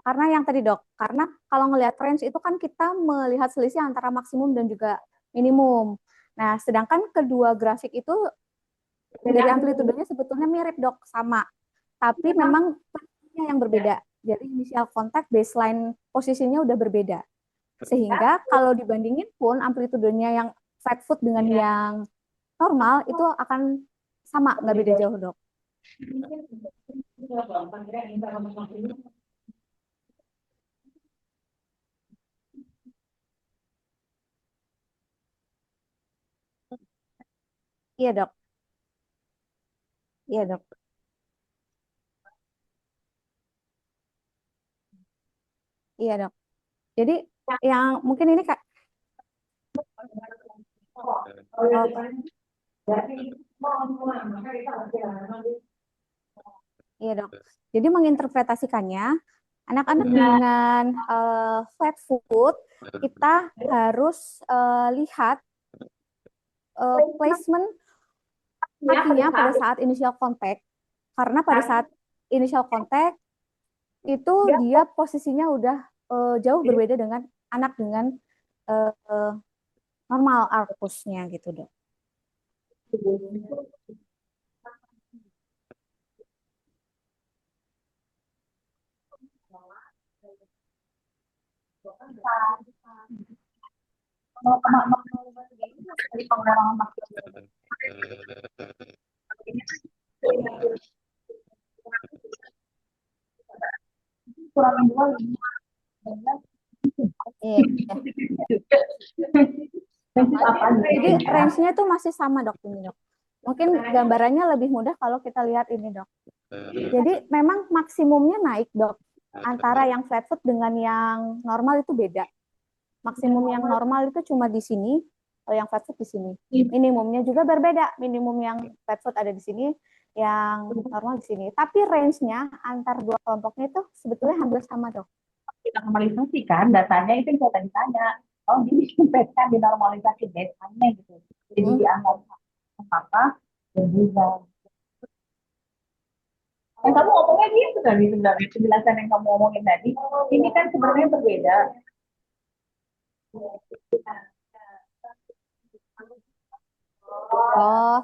Karena yang tadi dok, karena kalau ngelihat range itu kan kita melihat selisih antara maksimum dan juga minimum. Nah, sedangkan kedua grafik itu dari amplitudenya sebetulnya mirip dok, sama. Tapi memang yang berbeda. Jadi initial contact baseline posisinya udah berbeda. Sehingga kalau dibandingin pun amplitudenya yang flat foot dengan yang normal itu akan sama, nggak beda jauh dok. Iya dok. Iya dok. Iya dok. Jadi yang mungkin ini kak. Iya dok. Jadi menginterpretasikannya, anak-anak dengan flat foot kita harus lihat placement kakinya pada saat initial contact. Karena pada saat initial contact itu dia posisinya udah jauh berbeda dengan anak dengan normal arcusnya gitu dok. Jadi range-nya tuh masih sama dok ini dok. Mungkin gambarannya lebih mudah kalau kita lihat ini dok. Jadi memang maksimumnya naik dok. Antara yang flat foot dengan yang normal itu beda. Maksimum yang normal itu cuma di sini, kalau yang flat foot di sini. Minimumnya juga berbeda. Minimum yang flat foot ada di sini, yang normal di sini. Tapi range-nya antar dua kelompoknya itu sebetulnya hampir sama, Dok. Kita normalisasi kan datanya itu yang saya tadi tanya. Oh, diimpetkan dinormalisasi datanya gitu. Jadi dianggap apakah dan juga. Kamu ngomongnya gitu tadi sebenarnya penjelasan yang kamu ngomongin tadi. Ini kan sebenarnya berbeda. Oh,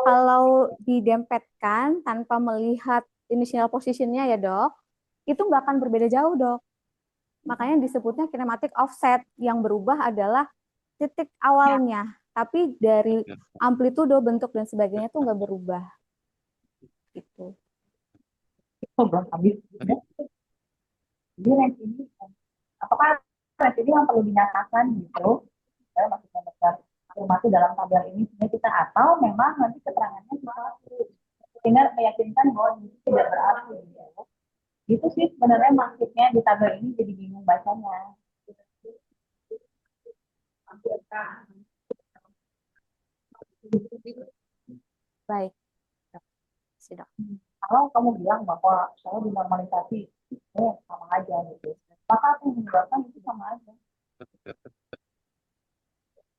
kalau didempetkan tanpa melihat initial position-nya ya, Dok, itu nggak akan berbeda jauh, Dok. Makanya disebutnya kinematic offset. Yang berubah adalah titik awalnya, tapi dari amplitudo, bentuk, dan sebagainya itu nggak berubah. Gitu. Oh, belum habis. Jadi range ini, apakah range ini yang perlu dinyatakan gitu? Saya maksudnya besar afirmasi dalam tabel ini sebenarnya kita atau memang nanti keterangannya sesuatu sehingga meyakinkan bahwa ini tidak berarti gitu. Itu sih sebenarnya maksudnya di tabel ini jadi bingung bacanya. Baik, Dok. Kalau kamu bilang bahwa saya dinormalisasi, sama aja gitu. Maka aku menyebabkan itu sama aja.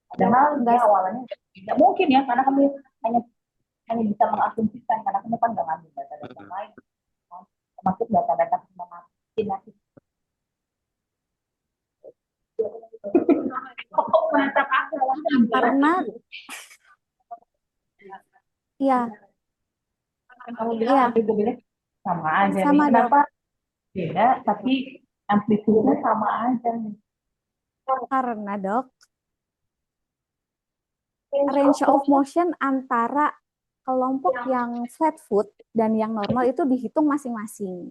Padahal dia awalnya tidak mungkin ya, karena kami hanya bisa mengasumsikan, karena kami kan nggak ngambil data-data lain, termasuk data-data vaksinasi. Karena iya. Kamu bilang amplitude sama aja. Sama, nih. Kenapa beda tapi amplitude sama aja nih? Karena, Dok, range of motion antara kelompok yang flat foot dan yang normal itu dihitung masing-masing.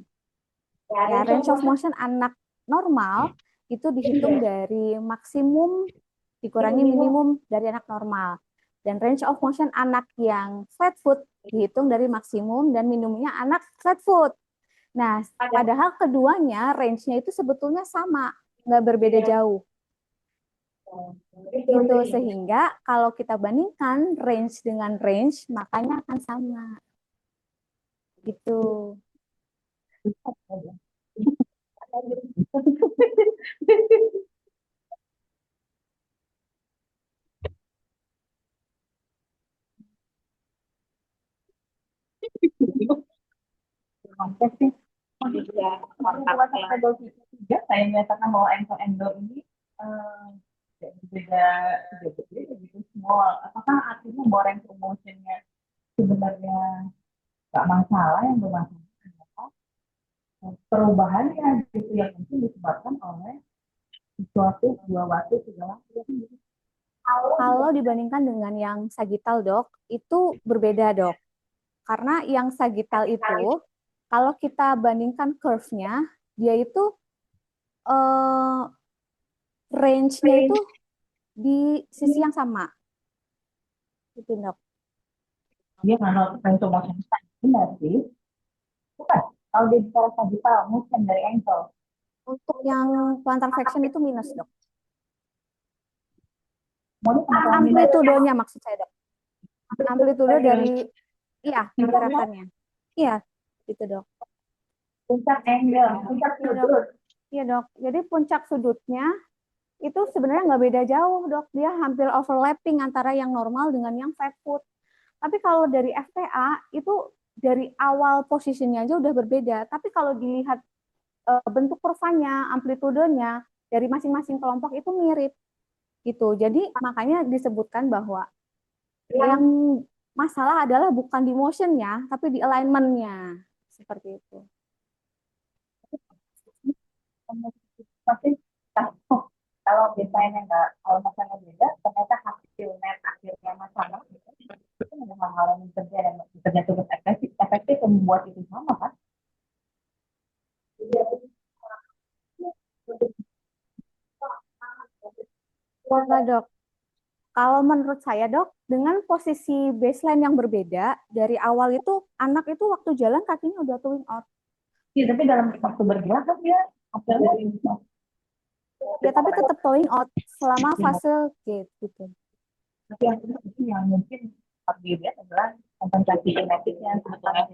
Ya, range of motion anak normal itu dihitung dari maksimum dikurangi minimum dari anak normal. Dan range of motion anak yang flat foot dihitung dari maksimum dan minimumnya anak flat foot. Nah, padahal keduanya range-nya itu sebetulnya sama, nggak berbeda jauh. Itu sehingga kalau kita bandingkan range dengan range, makanya akan sama. Gitu. Saya menyatakan bahwa endo ini beda gitu semua. Apakah artinya bahwa range of motion-nya sebenarnya nggak masalah, yang bermasalah adalah perubahannya gitu yang mungkin disebabkan oleh sesuatu dua waktu segala macam. Kalau dibandingkan dengan yang sagittal, Dok, itu berbeda, Dok. Karena yang sagittal itu, kalau kita bandingkan curve-nya, dia itu range-nya itu di sisi yang sama. Gitu, Dok. Dia nggak range of motion benar sih. Bukan. Kalau dia bicara sagittal, motion dari ankle. Untuk yang plantar flexion itu minus, Dok. Amplitudonya maksud saya, Dok. Amplitudo dari, iya, gerakannya. Iya, gitu, Dok. Puncak angle, puncak sudut. Iya, Dok. Jadi puncak sudutnya itu sebenarnya nggak beda jauh, Dok. Dia hampir overlapping antara yang normal dengan yang flat foot. Tapi kalau dari FTA itu dari awal posisinya aja udah berbeda. Tapi kalau dilihat bentuk kurvanya, amplitudenya dari masing-masing kelompok itu mirip. Gitu. Jadi makanya disebutkan bahwa yang masalah adalah bukan di motion-nya, tapi di alignment-nya. Seperti itu. Kalau desainnya nggak, kalau masalahnya beda, ternyata hasil net akhirnya masalah. Itu memang hal yang bekerja dan bekerja cukup efektif membuat itu sama kan? Enggak, Dok. Kalau menurut saya, Dok, dengan posisi baseline yang berbeda, dari awal itu anak itu waktu jalan kakinya udah twin out. Iya, tapi dalam waktu bergerak kan dia hasilnya ya, tapi tetap towing out selama fase gate gitu. Tapi yang mungkin harus dilihat adalah kompensasi genetiknya sebetulnya.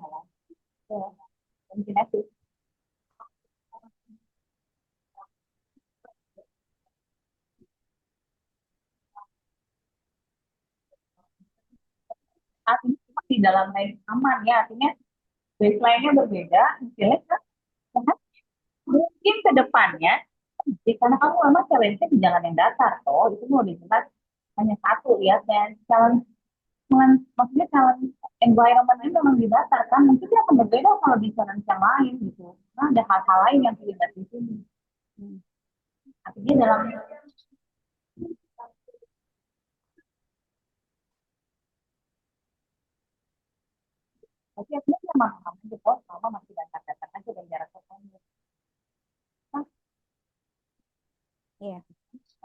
Ya, genetik. Artinya di dalam range aman ya, artinya baseline-nya berbeda, jelek kan? Mungkin ke depannya, karena kamu memang challenge-nya di jalan yang datar, toh itu mau jelas hanya satu ya, dan challenge, maksudnya challenge environment-nya memang di datar kan, mungkin dia akan berbeda kalau di challenge yang lain gitu. Nah, ada hal-hal lain yang terlibat di sini. Artinya dalam tapi artinya dia memahami gitu, sama masih datar-datar aja dan jarak tertentu. Iya.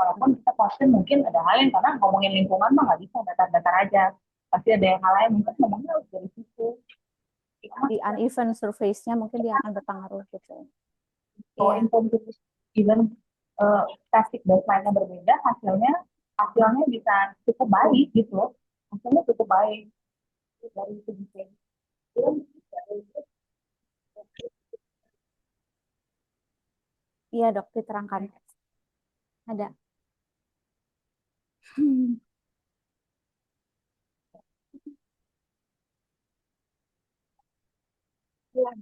Walaupun kita pasti mungkin ada hal yang karena ngomongin lingkungan mah nggak bisa datar-datar aja. Pasti ada yang hal lain mungkin ngomongnya harus dari situ. Di uneven surface-nya mungkin dia akan berpengaruh gitu. So, Iya. even plastik baseline-nya berbeda, hasilnya bisa cukup baik gitu. Hasilnya cukup baik dari segi Iya dok, diterangkan. Ada. Ya,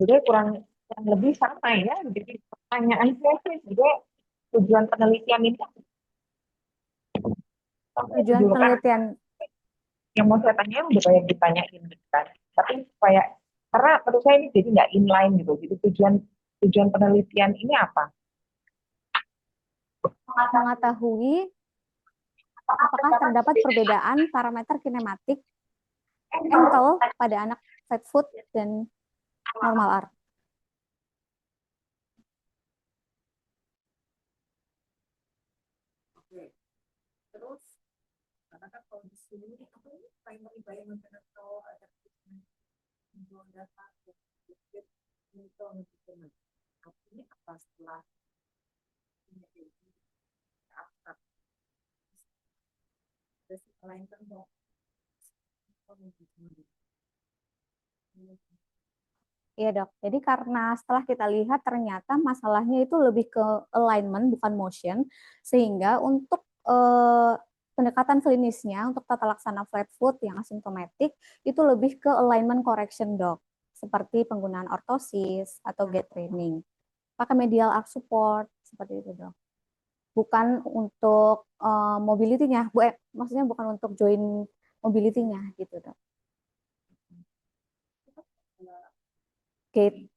jadi kurang lebih sama ya. Jadi pertanyaan saya sih juga tujuan penelitian ini Tujuan dulu kan penelitian yang mau saya tanya udah banyak ditanyain gitu kan. Tapi supaya karena menurut saya ini jadi nggak inline gitu. Jadi tujuan penelitian ini apa? mengetahui apakah terdapat perbedaan parameter kinematik ankle pada anak flat foot dan normal arm. Terus, karena kan kalau di sini apa ini primary biomechanical adaptation data artinya apa setelah ini abstrak basic alignment dong. Iya dok, jadi karena setelah kita lihat ternyata masalahnya itu lebih ke alignment bukan motion, sehingga untuk pendekatan klinisnya untuk tata laksana flat foot yang asimptomatik itu lebih ke alignment correction dok, seperti penggunaan ortosis atau gait training, pakai medial arch support seperti itu dok, bukan untuk mobility-nya, maksudnya bukan untuk joint mobility-nya gitu dok. Gait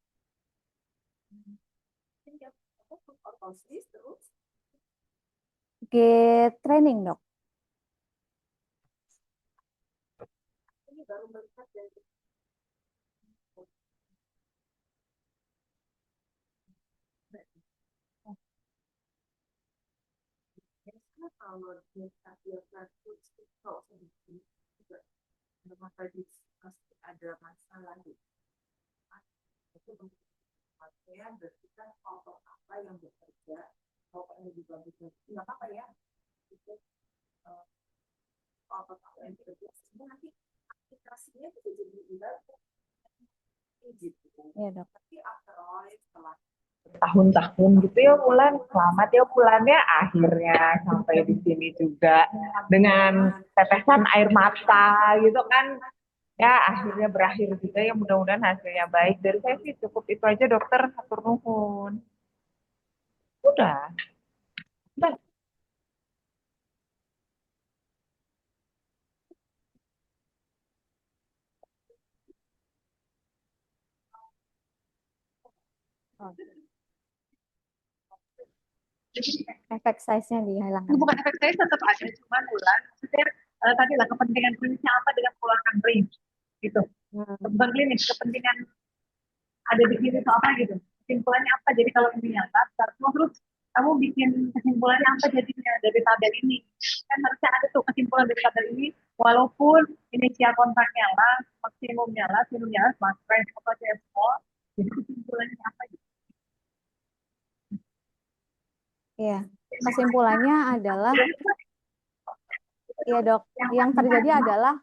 gait training dok. Ini baru melihat dari kalau kita lihat kalau sedikit juga maka pasti ada masalah gitu. Itu ya berarti kan kelompok apa yang bekerja kelompok yang lebih bagus nggak apa-apa ya itu kelompok apa yang bekerja sehingga nanti aplikasinya itu jadi lebih bagus gitu. Iya dok. Tapi after all setelah Tahun-tahun gitu ya Wulan, selamat ya bulannya akhirnya sampai di sini juga dengan tetesan air mata gitu kan ya akhirnya berakhir juga ya mudah-mudahan hasilnya baik. Dari saya sih cukup itu aja dokter, hatur nuhun. Udah. Efek size-nya dihilangkan. Bukan efek size tetap ada, cuman Wulan, maksudnya tadi lah kepentingan klinisnya apa dengan mengeluarkan range gitu. Bukan klinis, kepentingan ada di sini itu apa gitu. Kesimpulannya apa? Jadi kalau ini nyata, terus kamu bikin kesimpulannya apa jadinya dari tabel ini? Kan harusnya ada tuh kesimpulan dari tabel ini, walaupun inisial kontraknya lah, maksimumnya lah, minumnya lah, smart range, apa small, jadi kesimpulannya apa gitu? Iya, kesimpulannya adalah Iya dok, yang terjadi adalah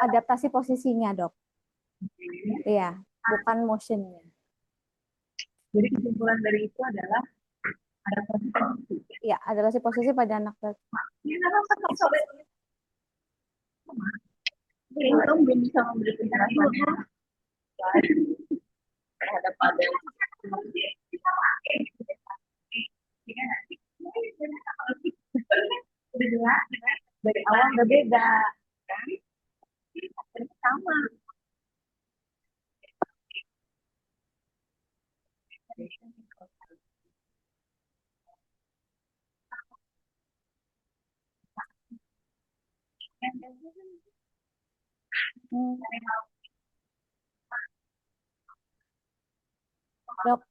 adaptasi posisinya dok. Iya, bukan motionnya. Jadi kesimpulan dari itu adalah adaptasi posisi. Iya, adaptasi posisi pada anak Ini belum bisa memberi penjelasan terhadap ada udah jelas dari awal udah beda kan sama dok.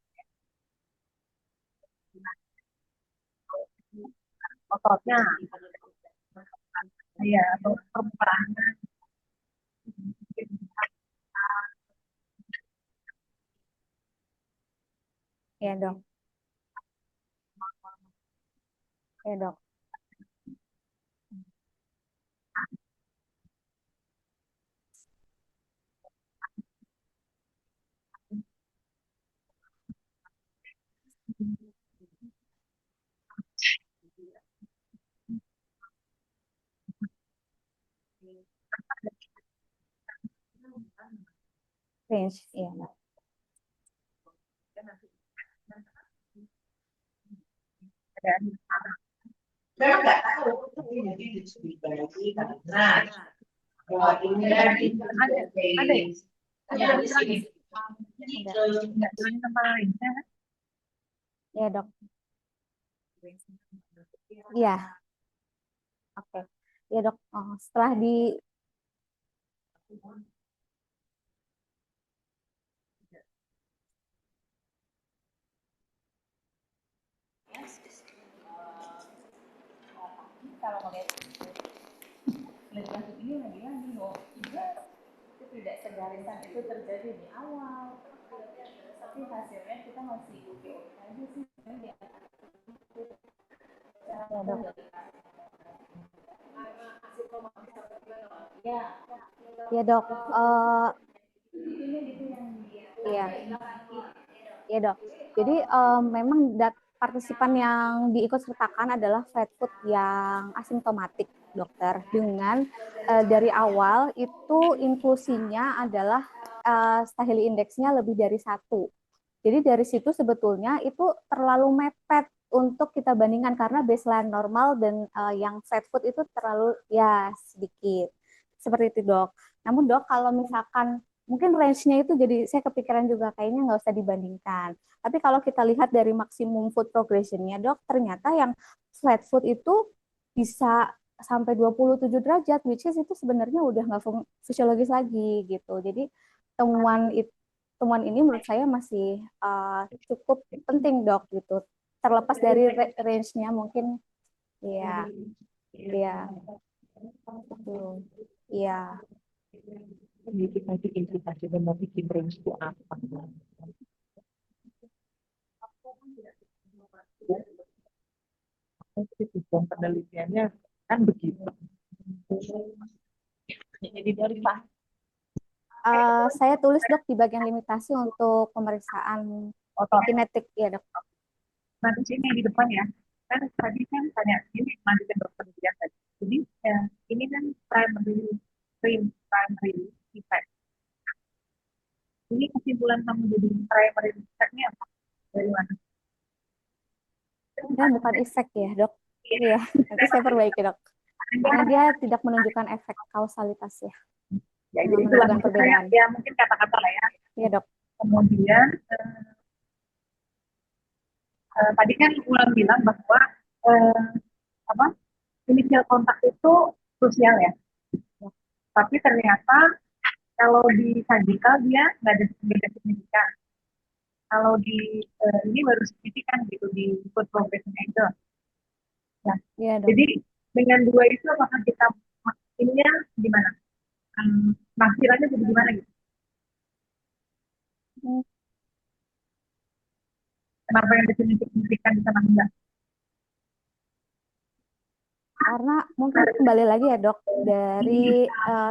ototnya ya atau permukaan Iya dok. Iya dok. Range, iya dok. Saya nggak tahu jadi dibagi karena bahwa ini ada Iya dok. Iya. Oke. Iya dok. Oh, setelah di kalau melihat ini lagi loh, itu tidak segarisan itu terjadi di awal, tapi hasilnya kita masih oke aja sih. Ya, ya dok. Iya, ya dok. Jadi memang partisipan yang diikut sertakan adalah flat food yang asimptomatik, dokter. Dengan dari awal itu inklusinya adalah Stahili indeksnya lebih dari 1. Jadi dari situ sebetulnya itu terlalu mepet untuk kita bandingkan karena baseline normal dan yang fat food itu terlalu ya sedikit. Seperti itu dok. Namun dok kalau misalkan mungkin range-nya itu jadi saya kepikiran juga kayaknya nggak usah dibandingkan. Tapi kalau kita lihat dari maksimum food progression-nya dok, ternyata yang flat food itu bisa sampai 27 derajat, which is itu sebenarnya udah nggak fisiologis lagi gitu. Jadi temuan ini menurut saya masih cukup penting dok gitu. Terlepas dari range-nya mungkin, iya, iya, betul, iya. Kita dan mau bikin range itu apa? Tujuan penelitiannya kan begitu. Jadi dari Pak. Saya tulis dok di bagian limitasi untuk pemeriksaan kinetik ya dok. Nah di sini di depan ya, kan tadi kan tanya ini lanjutin dokter dia tadi. Jadi ini kan primary effect. Ini kesimpulan kamu jadi primary effect-nya apa? Dari mana? Ini bukan efek ya dok. Iya, nanti saya perbaiki dok. Karena dia tidak menunjukkan efek kausalitas ya. Ya, jadi itu perbedaan. Ya mungkin kata-kata lah ya. Iya dok. Kemudian tadi kan ulang bilang bahwa initial kontak itu krusial ya. Tapi ternyata kalau di surgical dia nggak ada signifikan. Kalau di ini baru signifikan gitu di food progression angle. Nah, ya, jadi dengan dua itu apakah kita ininya gimana? Maksilanya jadi gimana gitu? Kenapa yang signifikan di sana enggak? Karena mungkin kembali lagi ya dok, dari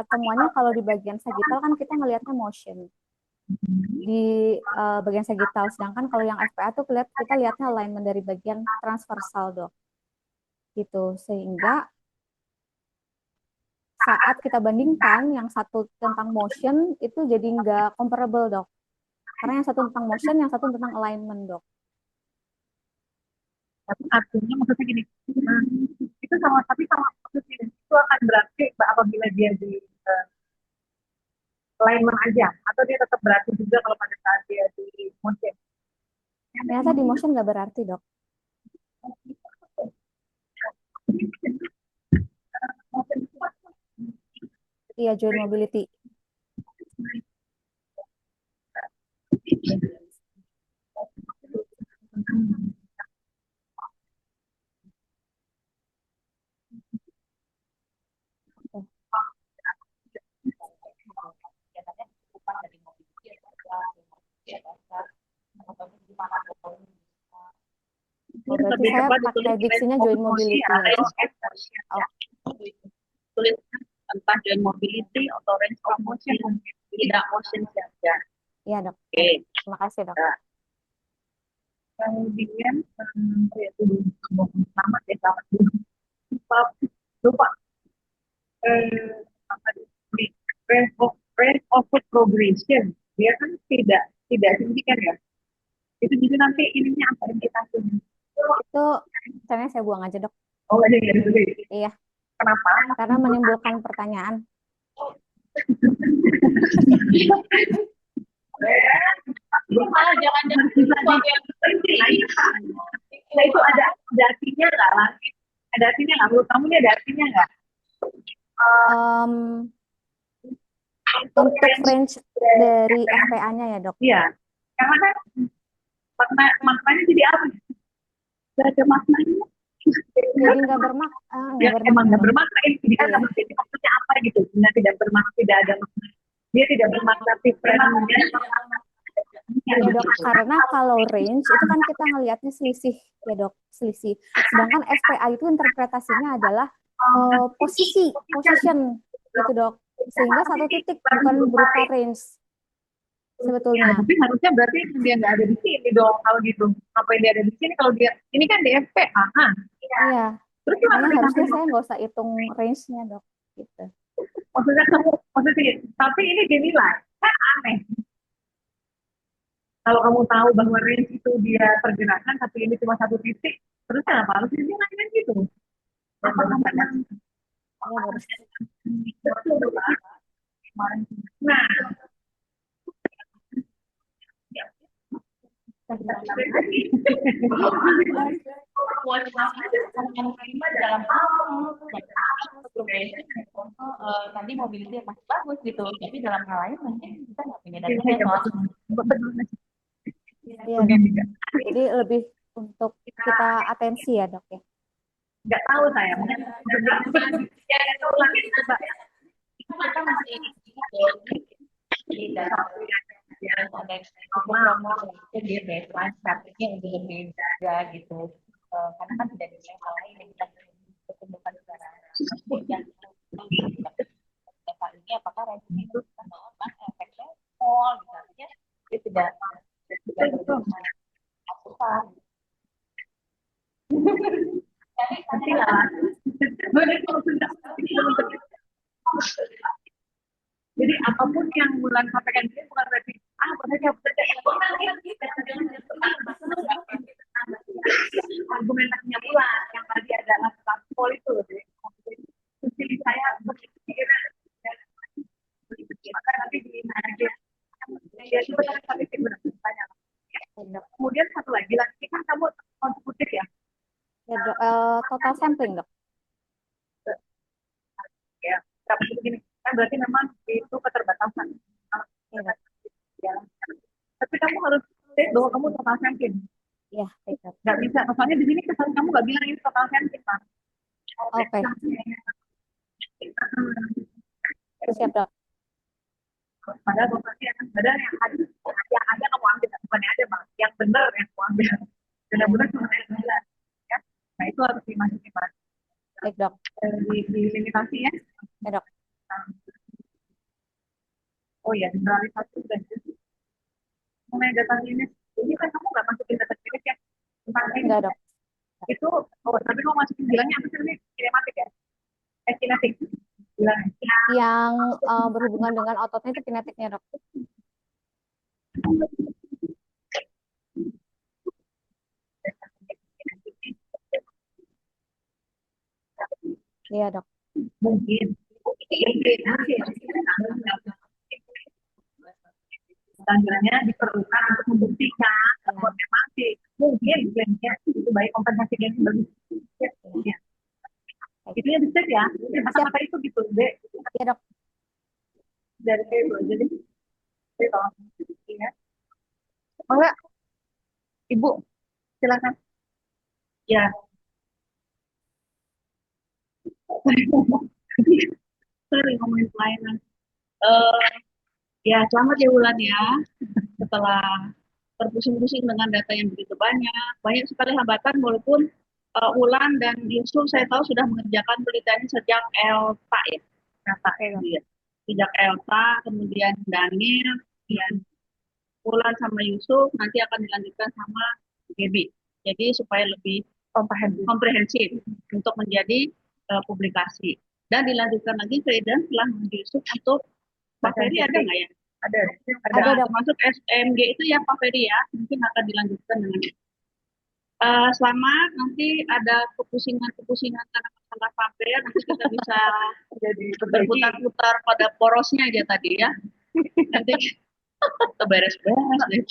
temuannya kalau di bagian sagittal kan kita ngelihatnya motion di bagian sagittal, sedangkan kalau yang FPA tuh kita lihatnya alignment dari bagian transversal dok, gitu. Sehingga saat kita bandingkan yang satu tentang motion itu jadi nggak comparable dok, karena yang satu tentang motion, yang satu tentang alignment dok. Artinya maksudnya gini, itu sama, tapi sama maksudnya itu akan berarti apabila dia di alignment aja, atau dia tetap berarti juga kalau pada saat dia di motion. Ternyata di motion nggak berarti dok. Iya, joint mobility. Berarti saya pakai diksinya joint mobility. Tulis entah joint mobility atau range of motion, tidak motion saja. Iya dok. Oke. Terima kasih dok. Kemudian itu selamat ya, selamat dulu. Lupa. Rate of progression, dia kan tidak signifikan ya. Itu jadi nanti ininya apa indikasinya? Itu caranya saya buang aja dok. Oh nggak ada dulu. Iya. Kenapa? Karena menimbulkan pertanyaan. Jangan nah itu ada artinya nggak lagi? Ada artinya nggak? Menurut kamu ada artinya nggak? Untuk range dari FPA-nya ya dok? Iya, karena kan maknanya jadi apa? Gak ada maknanya. Jadi nggak bermakna. Emang nggak bermakna. Ini kan maksudnya apa gitu? Dia tidak bermakna, tidak ada makna. Dia tidak bermakna different. Ya dok, karena kalau range itu kan kita ngelihatnya selisih ya dok, selisih. Sedangkan FPA itu interpretasinya adalah position gitu dok. Sehingga satu titik bukan berupa range sebetulnya. Tapi harusnya berarti dia nggak ada di sini dong kalau gitu. Ngapain dia ada di sini kalau dia ini kan di FPA kan? Iya. Terus harusnya saya nggak usah hitung range-nya dok. Gitu. Maksudnya tapi ini dinilai kan aneh. Kalau kamu tahu bahwa range itu dia pergerakan, tapi ini cuma satu titik, terus kenapa harus dinilai gitu? Apa namanya? Nah, tadi mobility masih bagus gitu, tapi dalam hal lain mungkin kita nggak punya data. Iya dok. Jadi lebih untuk kita atensi ya dok ya. Nggak tahu saya. Kita masih tidak dia baseline statusnya udah berbeda gitu, karena kan tidak ada yang lain yang kita pertemukan secara data ini apakah reaksi itu kan efeknya small gitu, artinya dia tidak apa jadi apapun yang Bulan sampaikan ini bukan berarti argumentasinya Bulan yang tadi adalah transpol itu. Jadi saya berpikir maka nanti di dia itu tadi bertanya. Kemudian satu lagi kan kamu konsekutif ya? Ya dok, total sampling dok. Ya, tapi begini, kan berarti memang itu keterbatasan. Ya. Tapi kamu harus state bahwa kamu total sampling. Iya, baik dok. Nggak bisa, soalnya di sini kesan kamu nggak bilang ini total sampling kan? Oke. Siap dok. Padahal yang ada kamu ambil, bukannya ada bang, yang benar yang kamu ambil. Benar-benar cuma yang benar. Ya? Nah itu harus dimasukin mas. Baik dok. dilimitasi ya. Ya, Dok. Oh ya, generalisasi udah. Mengenai data klinis, ini kan kamu nggak masukin data klinis ya? Tentang ini Enggak, Dok. itu, oh tapi kamu masukin bilangnya apa sih ini? Kinematik ya? Kinetik. Bilangnya. Yang berhubungan dengan ototnya itu kinetiknya, Dok. Iya, Dok. Mungkin. Standarnya diperlukan untuk membuktikan bahwa memang sih mungkin gennya itu baik kompensasi gen bagus. Ya. Itu yang bisa ya, mata-mata itu gitu, B. Iya, Dok. Dari itu jadi tolong ya. Enggak, Ibu, silakan. Ya. Sorry ngomongin pelayanan. Ya, selamat ya Wulan ya. Setelah terpusing-pusing dengan data yang begitu banyak sekali hambatan walaupun Wulan dan Yusuf saya tahu sudah mengerjakan penelitian sejak ELTA ya. Kata ya. Sejak ELTA, kemudian Daniel, kemudian Wulan sama Yusuf, nanti akan dilanjutkan sama Gaby. Jadi supaya lebih komprehensif untuk menjadi publikasi. Dan dilanjutkan lagi ke Eden setelah Yusuf untuk Pak Ferry ada nggak ya? Ada, termasuk SMG itu ya Pak Ferry ya, mungkin akan dilanjutkan dengan selamat, nanti ada kepusingan karena masalah paper, nanti kita bisa berputar-putar pada porosnya aja tadi ya. Nanti kita beres-beres deh.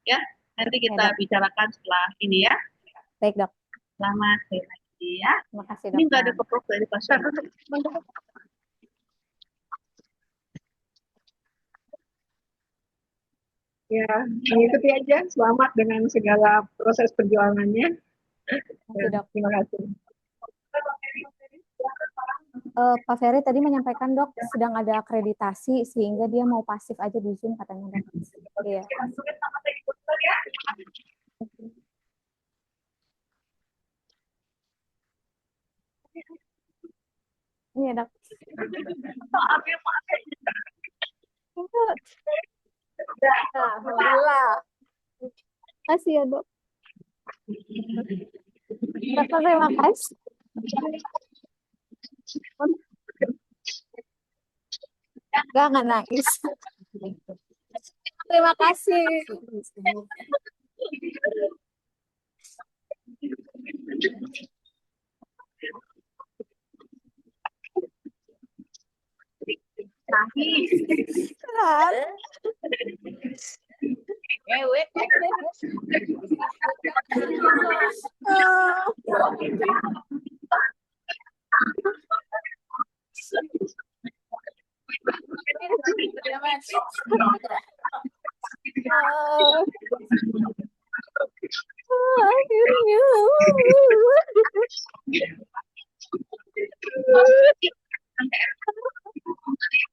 Ya, nanti kita bicarakan setelah ini ya. Baik, Dok. Selamat sekali lagi ya. Terima kasih, Dok. Ini nggak ada keprok dari pasar. Ya, mengikuti aja. Selamat dengan segala proses perjuangannya. Terima kasih. Pak Ferry tadi menyampaikan, Dok, sedang ada akreditasi sehingga dia mau pasif aja di Zoom katanya, Dok. Iya. Iya, Dok. Alhamdulillah. Makasih ya, Dok. Terima kasih. Nggak nangis. Terima kasih.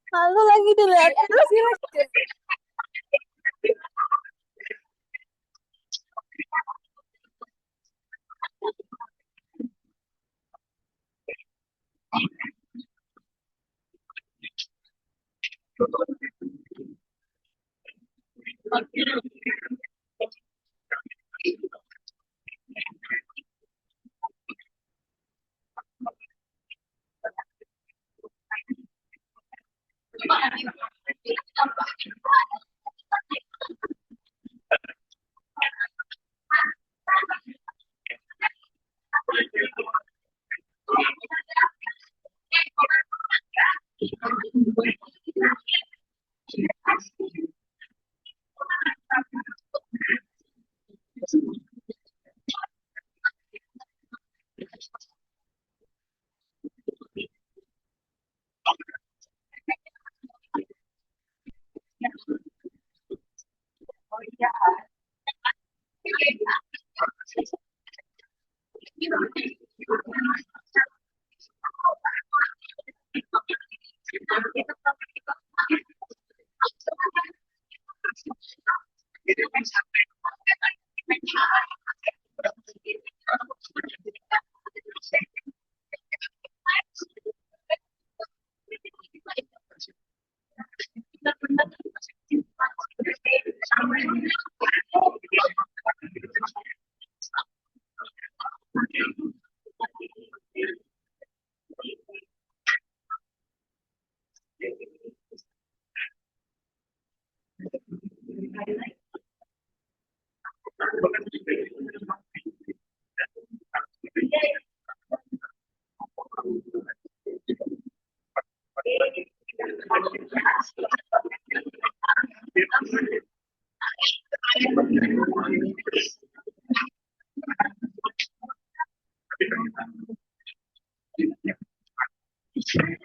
Lalu lagi dilihat terus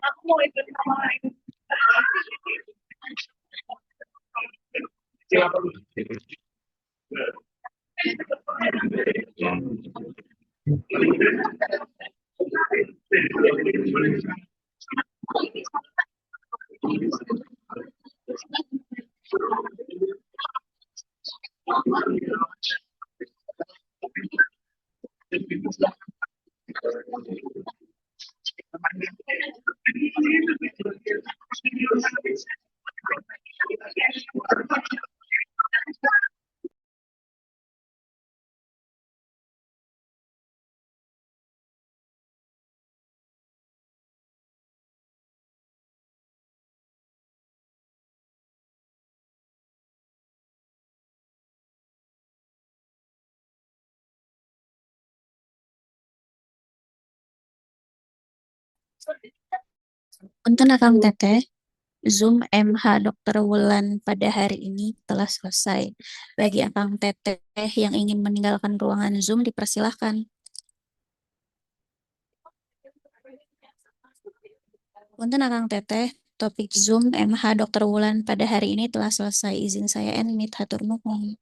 Aku mau ikut sama Untuk Akang Teteh, Zoom MH Dr. Wulan pada hari ini telah selesai. Bagi Akang Teteh yang ingin meninggalkan ruangan Zoom, dipersilahkan. Untuk Akang Teteh, topik Zoom MH Dr. Wulan pada hari ini telah selesai. Izin saya end meet, hatur nuhun.